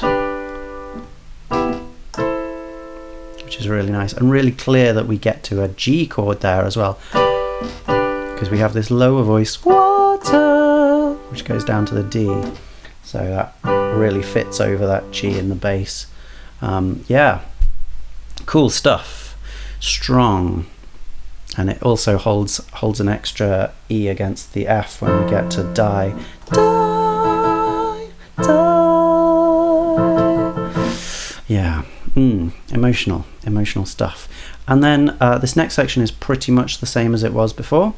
which is really nice and really clear that we get to a G chord there as well, because we have this lower voice water which goes down to the D, so that really fits over that G in the bass. Yeah, cool stuff, strong, and it also holds an extra E against the F when we get to die. Yeah, emotional stuff. And then this next section is pretty much the same as it was before,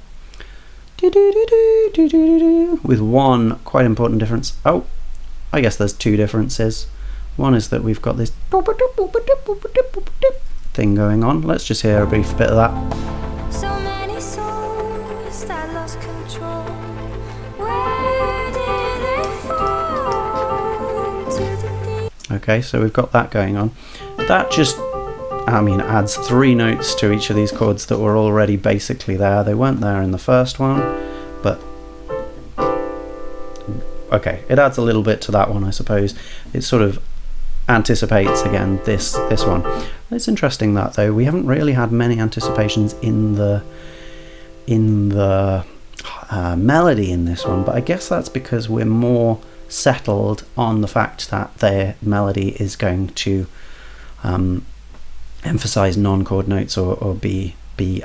with one quite important difference. Oh, I guess there's two differences. One is that we've got this thing going on. Let's just hear a brief bit of that. So many souls that lost control. Where did they fall to the deep? Okay, so we've got that going on. That just, adds 3 notes to each of these chords that were already basically there. They weren't there in the first one, but okay, it adds a little bit to that one, I suppose. It sort of anticipates again this one. It's interesting that though we haven't really had many anticipations in the melody in this one, but I guess that's because we're more settled on the fact that their melody is going to emphasize non-chord notes or be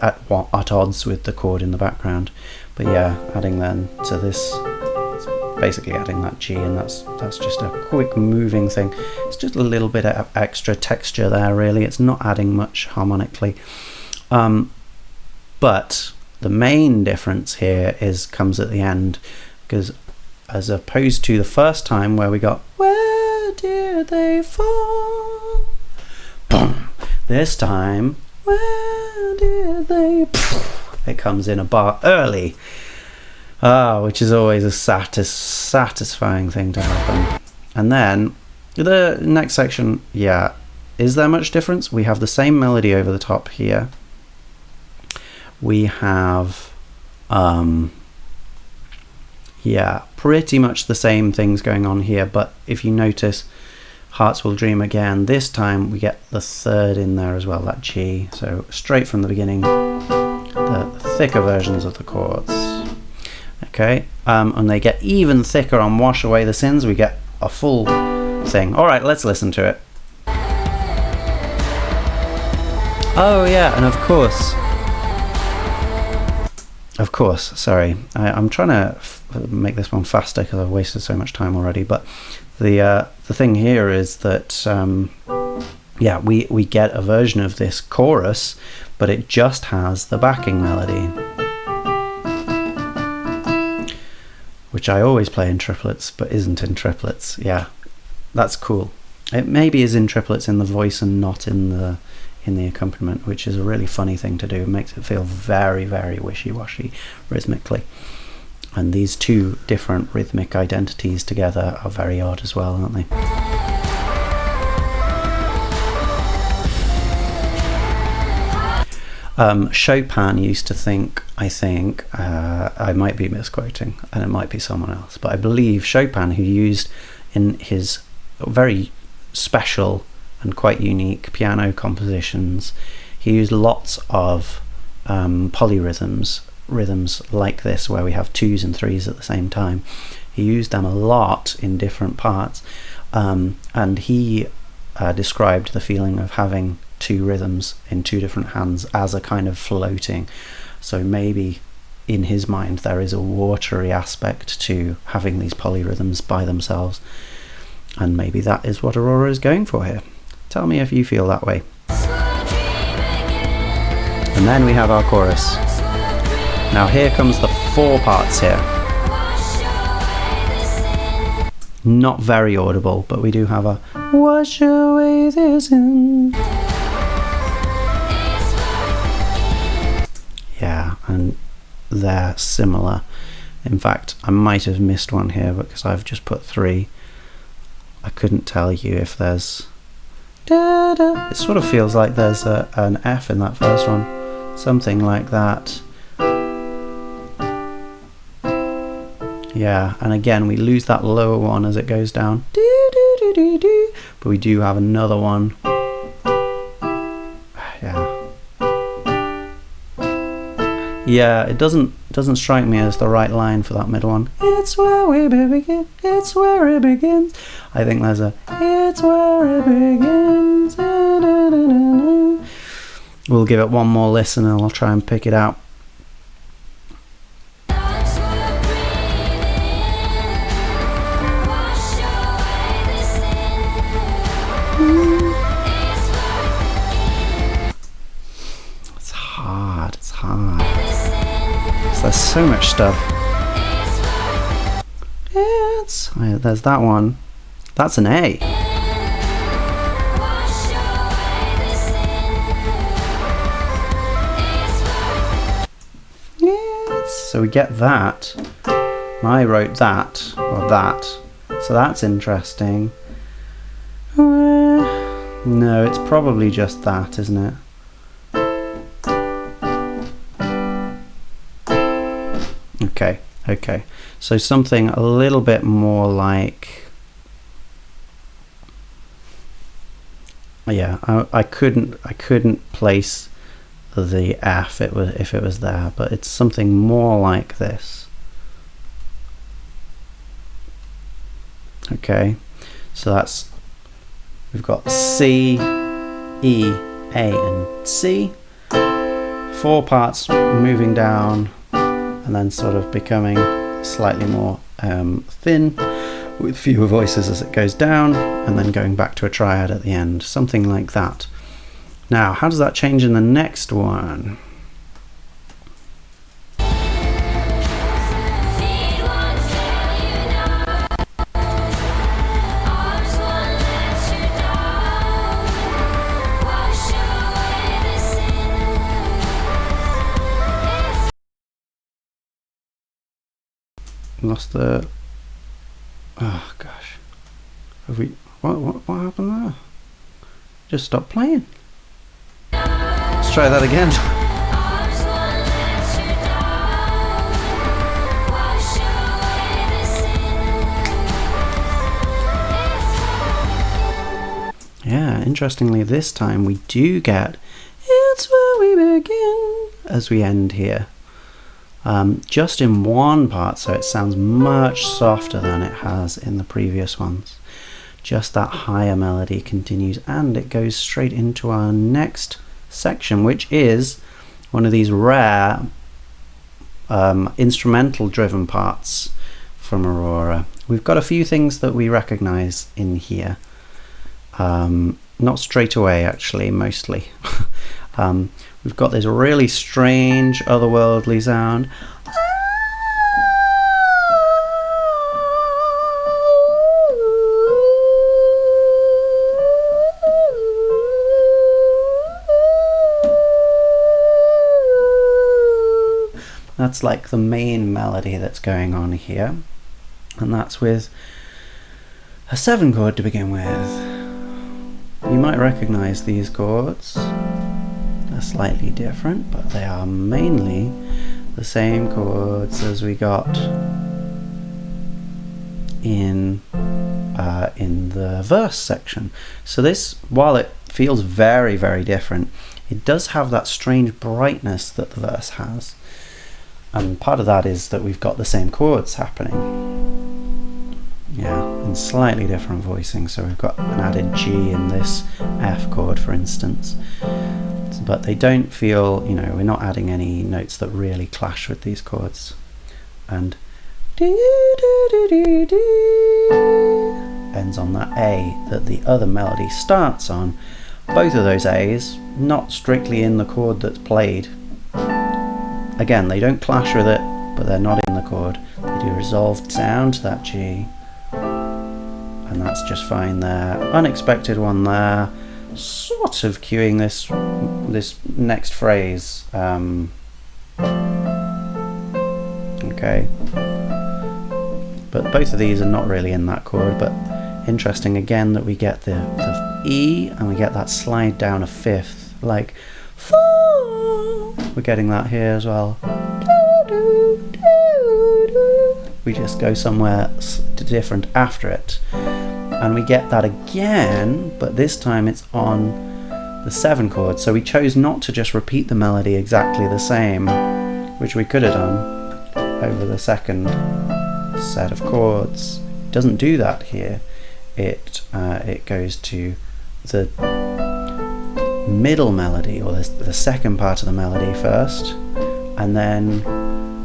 at odds with the chord in the background. But yeah, adding then to this, basically adding that G, and that's just a quick moving thing. It's just a little bit of extra texture there, really. It's not adding much harmonically, but the main difference here comes at the end, because as opposed to the first time where we got "Where did they fall?" Boom. This time, "Where did they?" It comes in a bar early, which is always a satisfying thing to happen. And then the next section, yeah, is there much difference? We have the same melody over the top here. We have, yeah, pretty much the same things going on here, but if you notice, Hearts Will Dream Again, this time we get the third in there as well, that G. So straight from the beginning, the thicker versions of the chords. Okay, and they get even thicker on Wash Away the Sins. We get a full thing. All right, let's listen to it. Oh yeah, and of course, sorry, I'm trying to make this one faster because I've wasted so much time already, but the thing here is that yeah, we get a version of this chorus, but it just has the backing melody, which I always play in triplets but isn't in triplets. Yeah, that's cool. It maybe is in triplets in the voice and not in the accompaniment, which is a really funny thing to do. It makes it feel very, very wishy-washy rhythmically, and these two different rhythmic identities together are very odd as well, aren't they? Chopin used to think, I think, I might be misquoting and it might be someone else, but I believe Chopin, who used in his very special and quite unique piano compositions, he used lots of polyrhythms, rhythms like this where we have twos and threes at the same time. He used them a lot in different parts, and he described the feeling of having two rhythms in two different hands as a kind of floating. So maybe in his mind there is a watery aspect to having these polyrhythms by themselves, and maybe that is what Aurora is going for here. Tell me if you feel that way. And then we have our chorus. Now here comes the four parts here. Not very audible, but we do have a wash away this sin. Yeah, and they're similar. In fact, I might have missed one here because I've just put three. I couldn't tell you if there's da, da. It sort of feels like there's an F in that first one, something like that. Yeah, and again we lose that lower one as it goes down, but we do have another one. Yeah, it doesn't strike me as the right line for that middle one. It's where we begin, it's where it begins. I think there's a it's where it begins. Da, da, da, da, da. We'll give it one more listen and I'll try and pick it out. It's hard. There's so much stuff. There's that one. That's an A. So we get that. I wrote that, or that. So that's interesting. No, it's probably just that, isn't it? Okay, so something a little bit more like, Yeah, I couldn't place the F if it was there, but it's something more like this. Okay, so that's, we've got C, E, A and C, 4 parts moving down and then sort of becoming slightly more thin with fewer voices as it goes down, and then going back to a triad at the end, something like that. Now, how does that change in the next one? Lost the... Oh gosh, have we? What happened there? Just stopped playing. Let's try that again. Yeah, interestingly, this time we do get "It's where we begin" as we end here. Just in one part, so it sounds much softer than it has in the previous ones. Just that higher melody continues, and it goes straight into our next section, which is one of these rare instrumental driven parts from Aurora. We've got a few things that we recognize in here, not straight away actually, mostly. We've got this really strange otherworldly sound. That's like the main melody that's going on here, and that's with a 7 chord to begin with. You might recognize these chords. They're slightly different, but they are mainly the same chords as we got in the verse section. So this, while it feels very, very different, it does have that strange brightness that the verse has. And part of that is that we've got the same chords happening. Yeah, in slightly different voicing. So we've got an added G in this F chord, for instance. But they don't feel, you know, we're not adding any notes that really clash with these chords. And ends on that A that the other melody starts on. Both of those A's not strictly in the chord that's played. Again, they don't clash with it, but they're not in the chord. They do resolve down to that G, and that's just fine there. Unexpected one there, sort of cueing this next phrase. Okay, but both of these are not really in that chord. But interesting again that we get the E, and we get that slide down a fifth, like. We're getting that here as well. We just go somewhere different after it, and we get that again, but this time it's on the 7 chord. So we chose not to just repeat the melody exactly the same, which we could have done over the second set of chords. It doesn't do that here. It goes to the middle melody, or the second part of the melody first, and then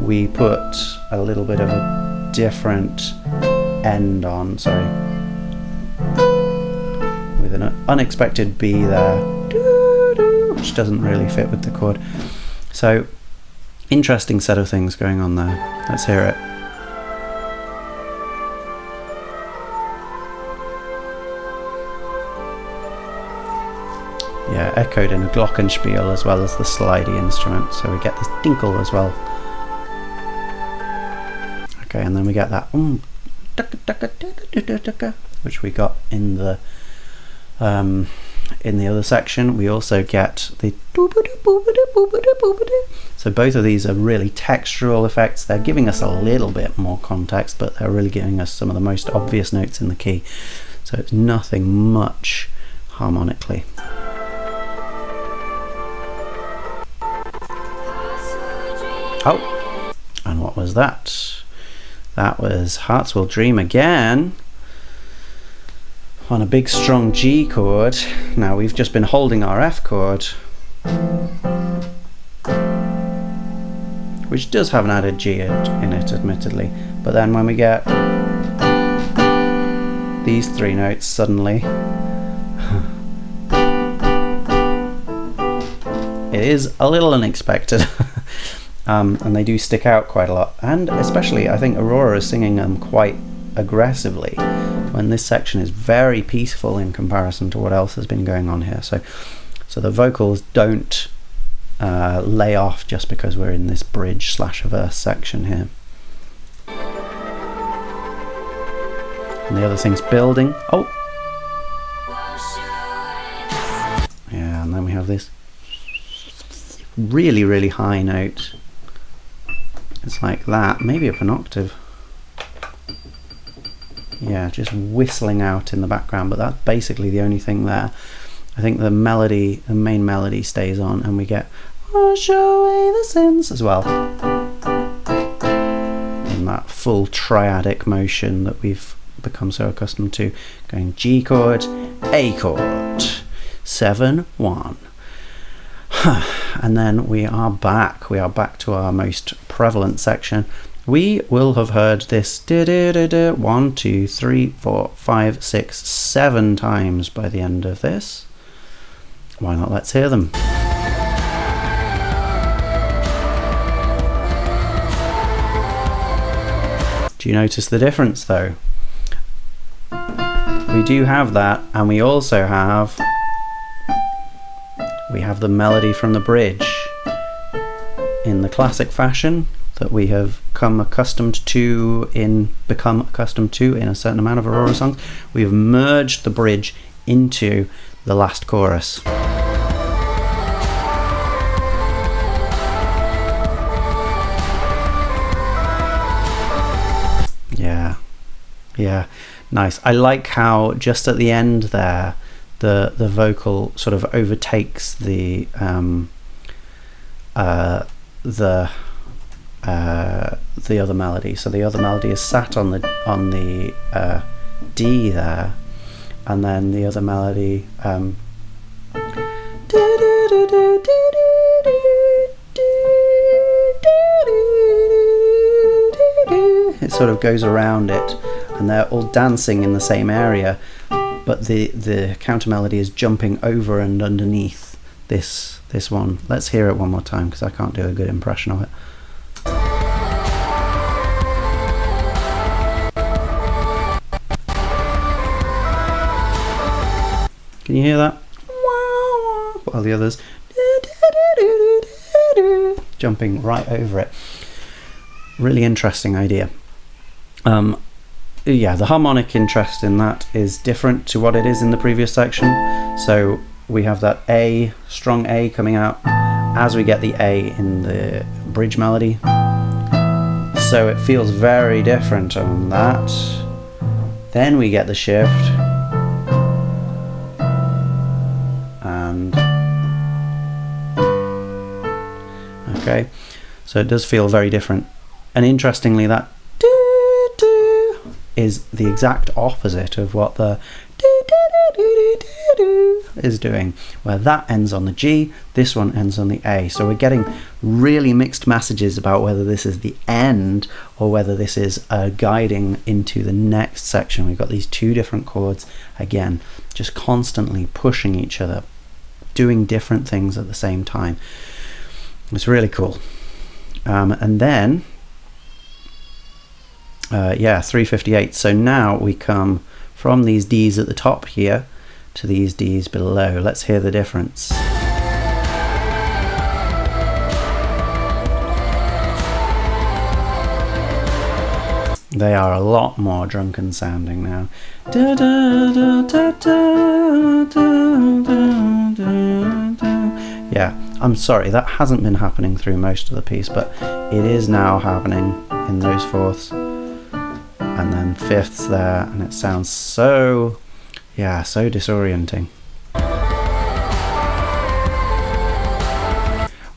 we put a little bit of a different end on, with an unexpected B there, which doesn't really fit with the chord. So interesting set of things going on there. Let's hear it. Yeah, echoed in a glockenspiel as well as the slidey instrument, so we get this tinkle as well. Okay, and then we get that which we got in the other section. We also get the so both of these are really textural effects. They're giving us a little bit more context, but they're really giving us some of the most obvious notes in the key. So it's nothing much harmonically. Oh, and what was that? That was Hearts Will Dream again on a big strong G chord. Now we've just been holding our F chord, which does have an added G in it, admittedly, but then when we get these three notes suddenly, it is a little unexpected. And they do stick out quite a lot, and especially I think Aurora is singing them quite aggressively when this section is very peaceful in comparison to what else has been going on here. So the vocals don't lay off just because we're in this bridge slash verse section here. And the other thing's building. Oh, yeah, and then we have this really, really high note. It's like that, maybe up an octave. Yeah, just whistling out in the background, but that's basically the only thing there. I think the melody, the main melody stays on, and we get wash away the sins as well, in that full triadic motion that we've become so accustomed to, going G chord, A chord, 7-1. And then we are back to our most prevalent section. We will have heard this 1, 2, 3, 4, 5, 6, 7 times by the end of this. Why not? Let's hear them. Do you notice the difference though? We do have that, and we also have the melody from the bridge in the classic fashion that we have become accustomed to in a certain amount of Aurora songs. We have merged the bridge into the last chorus. Yeah, nice. I like how just at the end there the vocal sort of overtakes the other melody. So the other melody is sat on the D there, and then the other melody it sort of goes around it, and they're all dancing in the same area, but the counter melody is jumping over and underneath this one. Let's hear it one more time because I can't do a good impression of it. Can you hear that? While the others jumping right over it. Really interesting idea. Yeah, the harmonic interest in that is different to what it is in the previous section. So we have that A, strong A coming out as we get the A in the bridge melody. So it feels very different on that. Then we get the shift. And okay, so it does feel very different. And interestingly, that is the exact opposite of what the is doing, where that ends on the G, this one ends on the A. So we're getting really mixed messages about whether this is the end or whether this is guiding into the next section. We've got these two different chords again, just constantly pushing each other, doing different things at the same time. It's really cool. And then yeah, 358. So now we come from these D's at the top here to these D's below. Let's hear the difference. They are a lot more drunken sounding now. Yeah, I'm sorry, that hasn't been happening through most of the piece, but it is now happening in those fourths and then fifths there, and it sounds so, yeah, so disorienting.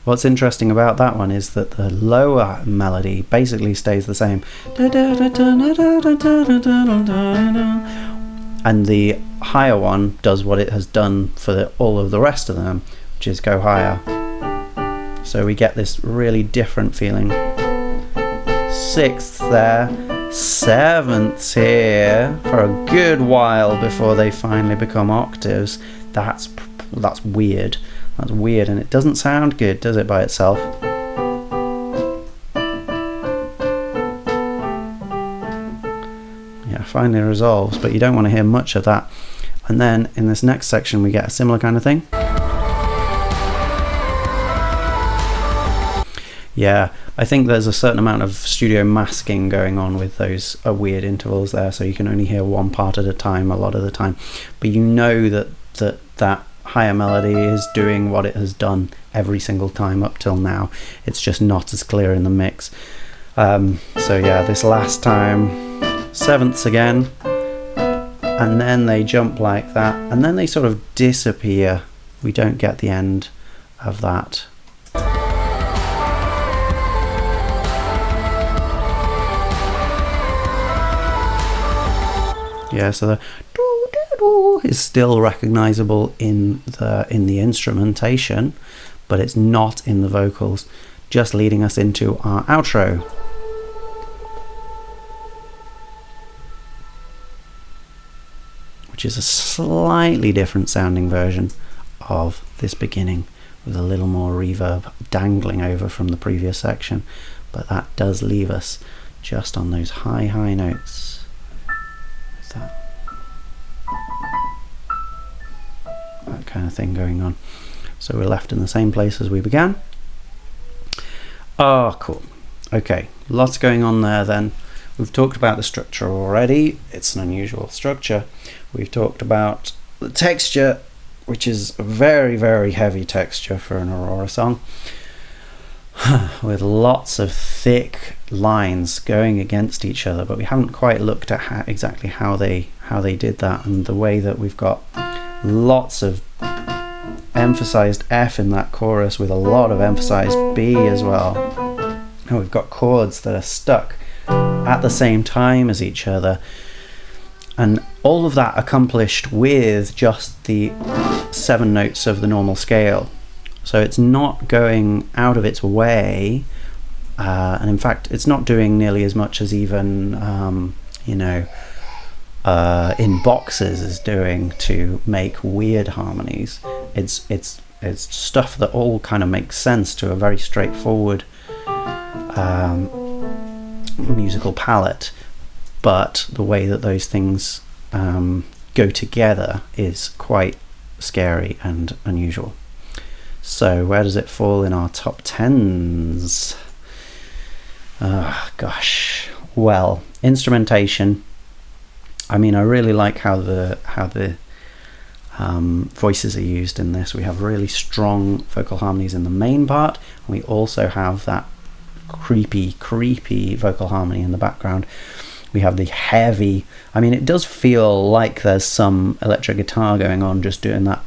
What's interesting about that one is that the lower melody basically stays the same, and the higher one does what it has done for all of the rest of them, which is go higher. So we get this really different feeling. Sixths there, sevenths here for a good while before they finally become octaves. That's weird. That's weird, and it doesn't sound good, does it, by itself? Yeah, finally resolves, but you don't want to hear much of that. And then in this next section we get a similar kind of thing. Yeah, I think there's a certain amount of studio masking going on with those weird intervals there, so you can only hear one part at a time a lot of the time. But you know that higher melody is doing what it has done every single time up till now. It's just not as clear in the mix. So yeah, this last time, sevenths again, and then they jump like that, and then they sort of disappear. We don't get the end of that. Yeah, so the doo-doo-doo is still recognizable in the instrumentation, but it's not in the vocals, just leading us into our outro. Which is a slightly different sounding version of this beginning, with a little more reverb dangling over from the previous section, but that does leave us just on those high notes. That kind of thing going on. So we're left in the same place as we began. Oh, cool. Okay, lots going on there then. We've talked about the structure already. It's an unusual structure. We've talked about the texture, which is a very, very heavy texture for an Aurora song, with lots of thick lines going against each other, but we haven't quite looked at exactly how they did that, and the way that we've got lots of emphasized F in that chorus with a lot of emphasized B as well, and we've got chords that are stuck at the same time as each other, and all of that accomplished with just the 7 notes of the normal scale. So it's not going out of its way, and in fact it's not doing nearly as much as even in boxes is doing to make weird harmonies. It's stuff that all kind of makes sense to a very straightforward musical palette, but the way that those things go together is quite scary and unusual. So where does it fall in our top 10s? Gosh, well, instrumentation. I mean, I really like how the voices are used in this. We have really strong vocal harmonies in the main part, and we also have that creepy vocal harmony in the background. We have the heavy, I mean, it does feel like there's some electric guitar going on, just doing that.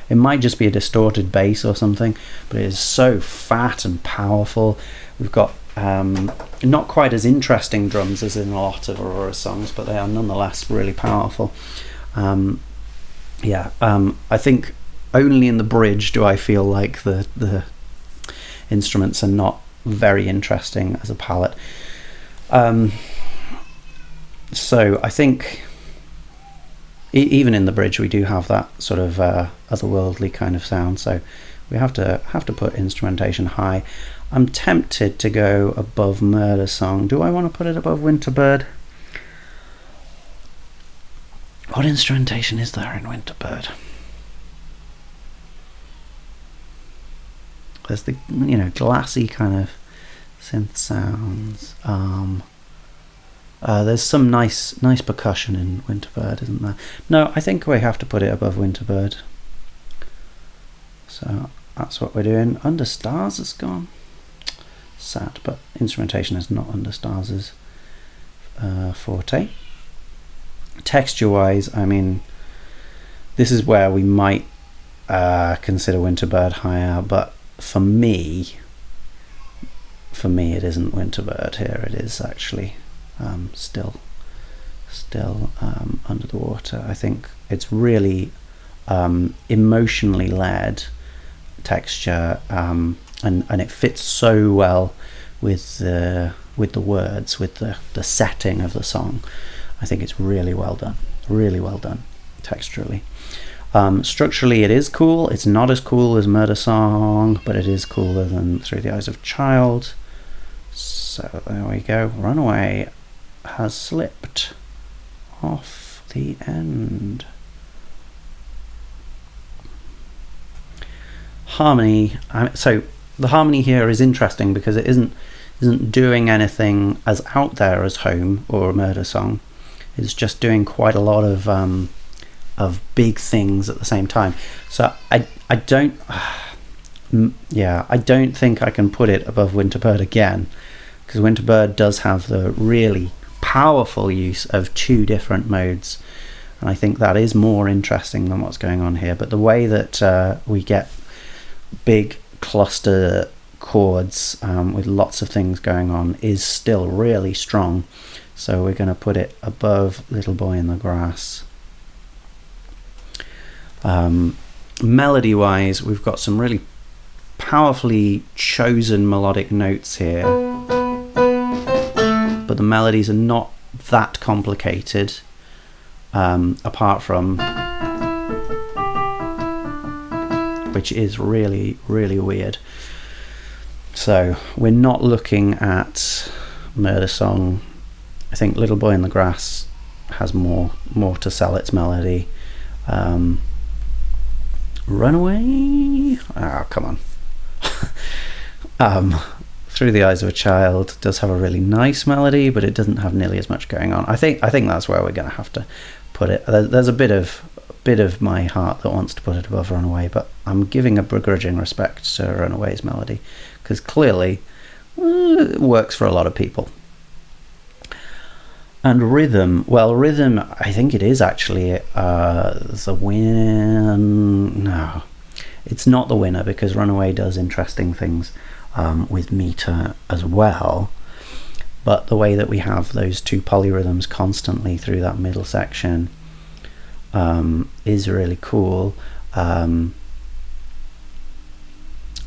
It might just be a distorted bass or something, but it is so fat and powerful. We've got not quite as interesting drums as in a lot of Aurora songs, but they are nonetheless really powerful. I think only in the bridge do I feel like the instruments are not very interesting as a palette. So I think even in the bridge we do have that sort of otherworldly kind of sound, so we have to put instrumentation high. I'm tempted to go above Murder Song. Do I want to put it above Winterbird? What instrumentation is there in Winterbird? There's the glassy kind of synth sounds. There's some nice percussion in Winterbird, isn't there? No, I think we have to put it above Winterbird. So that's what we're doing. Under Stars has gone. Sad, but instrumentation is not Under Stars' forte. Texture-wise, I mean, this is where we might consider Winterbird higher, but for me it isn't Winterbird here. It is actually still under the water. I think it's really emotionally led texture, and it fits so well with the words, with the setting of the song. I think it's really well done texturally. Structurally it is cool. It's not as cool as Murder Song, but it is cooler than Through the Eyes of a Child. So there we go. Runaway has slipped off the end. Harmony. So the harmony here is interesting because it isn't doing anything as out there as Home or a Murder Song. It's just doing quite a lot of big things at the same time. So I don't think I can put it above Winterbird again, because Winterbird does have the really powerful use of 2 different modes, and I think that is more interesting than what's going on here. But the way that we get big cluster chords with lots of things going on is still really strong. So we're going to put it above Little Boy in the Grass. Melody wise, we've got some really powerfully chosen melodic notes here, but the melodies are not that complicated, apart from, which is really weird. So we're not looking at Murder Song. I think Little Boy in the Grass has more to sell its melody. Runaway, come on. Through the Eyes of a Child does have a really nice melody, but it doesn't have nearly as much going on. I think that's where we're going to have to put it. There's a bit of my heart that wants to put it above Runaway, but I'm giving a begrudging respect to Runaway's melody, because clearly it works for a lot of people. And rhythm, well, rhythm, I think it is actually the win. No, it's not the winner, because Runaway does interesting things with meter as well. But the way that we have those 2 polyrhythms constantly through that middle section is really cool.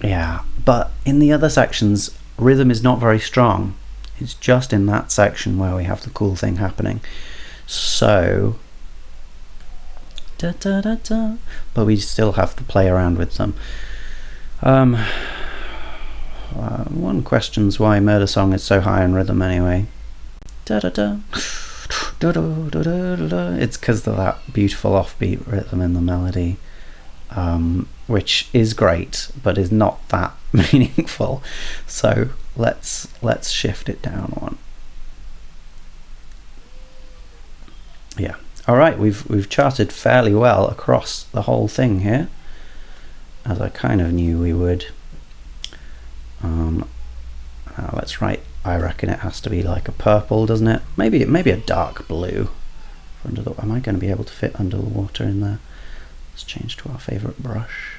Yeah, but in the other sections, rhythm is not very strong. It's just in that section where we have the cool thing happening. So, da, da, da, da, but we still have to play around with them. One questions why Murder Song is so high in rhythm anyway. Da, da, da. Da, da, da, da, da. It's because of that beautiful offbeat rhythm in the melody, which is great, but is not that meaningful. So let's shift it down one. Yeah. All right, we've charted fairly well across the whole thing here, as I kind of knew we would. Now let's write. I reckon it has to be like a purple, doesn't it? Maybe a dark blue. Am I going to be able to fit under the water in there? Let's change to our favourite brush.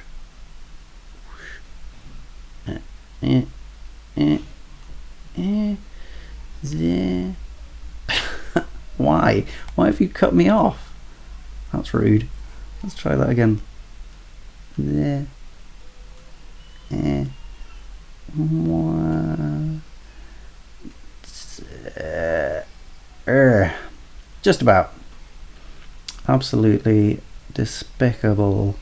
Why have you cut me off? That's rude. Let's try that again. Just about. Absolutely despicable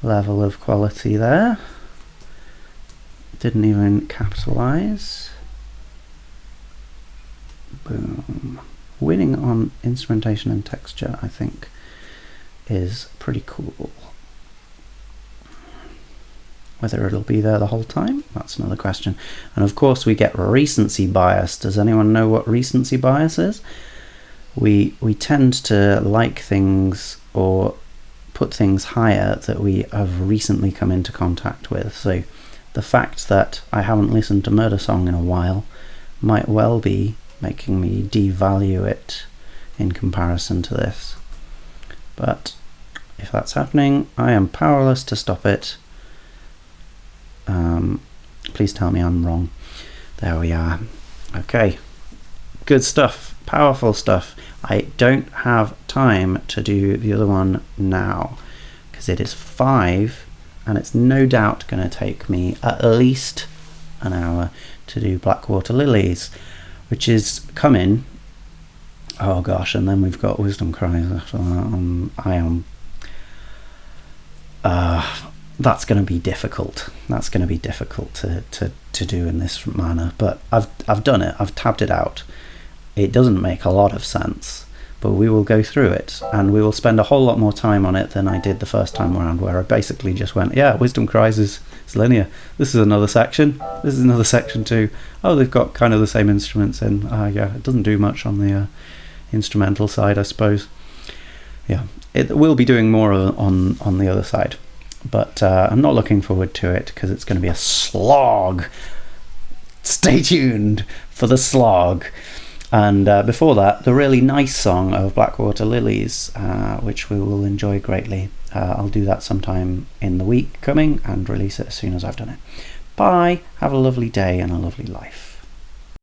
level of quality there. Didn't even capitalize. Boom. Winning on instrumentation and texture, I think, is pretty cool. Whether it'll be there the whole time, that's another question. And of course we get recency bias. Does anyone know what recency bias is? We tend to like things or put things higher that we have recently come into contact with. So the fact that I haven't listened to Murder Song in a while might well be making me devalue it in comparison to this. But if that's happening, I am powerless to stop it. please tell me I'm wrong. There we are. Okay, good stuff, powerful stuff. I don't have time to do the other one now because it is 5 and it's no doubt going to take me at least an hour to do Blackwater Lilies, which is coming. Oh gosh, and then we've got Wisdom Cries after that. That's going to be difficult. That's going to be difficult to do in this manner. But I've done it. I've tabbed it out. It doesn't make a lot of sense, but we will go through it, and we will spend a whole lot more time on it than I did the first time around, where I basically just went, yeah, Wisdom Cries is linear. This is another section. This is another section too. Oh, they've got kind of the same instruments in. Yeah, it doesn't do much on the instrumental side, I suppose. Yeah, it will be doing more on the other side, but I'm not looking forward to it because it's going to be a slog. Stay tuned for the slog. And before that, the really nice song of Blackwater Lilies, which we will enjoy greatly. I'll do that sometime in the week coming and release it as soon as I've done it. Bye, have a lovely day and a lovely life.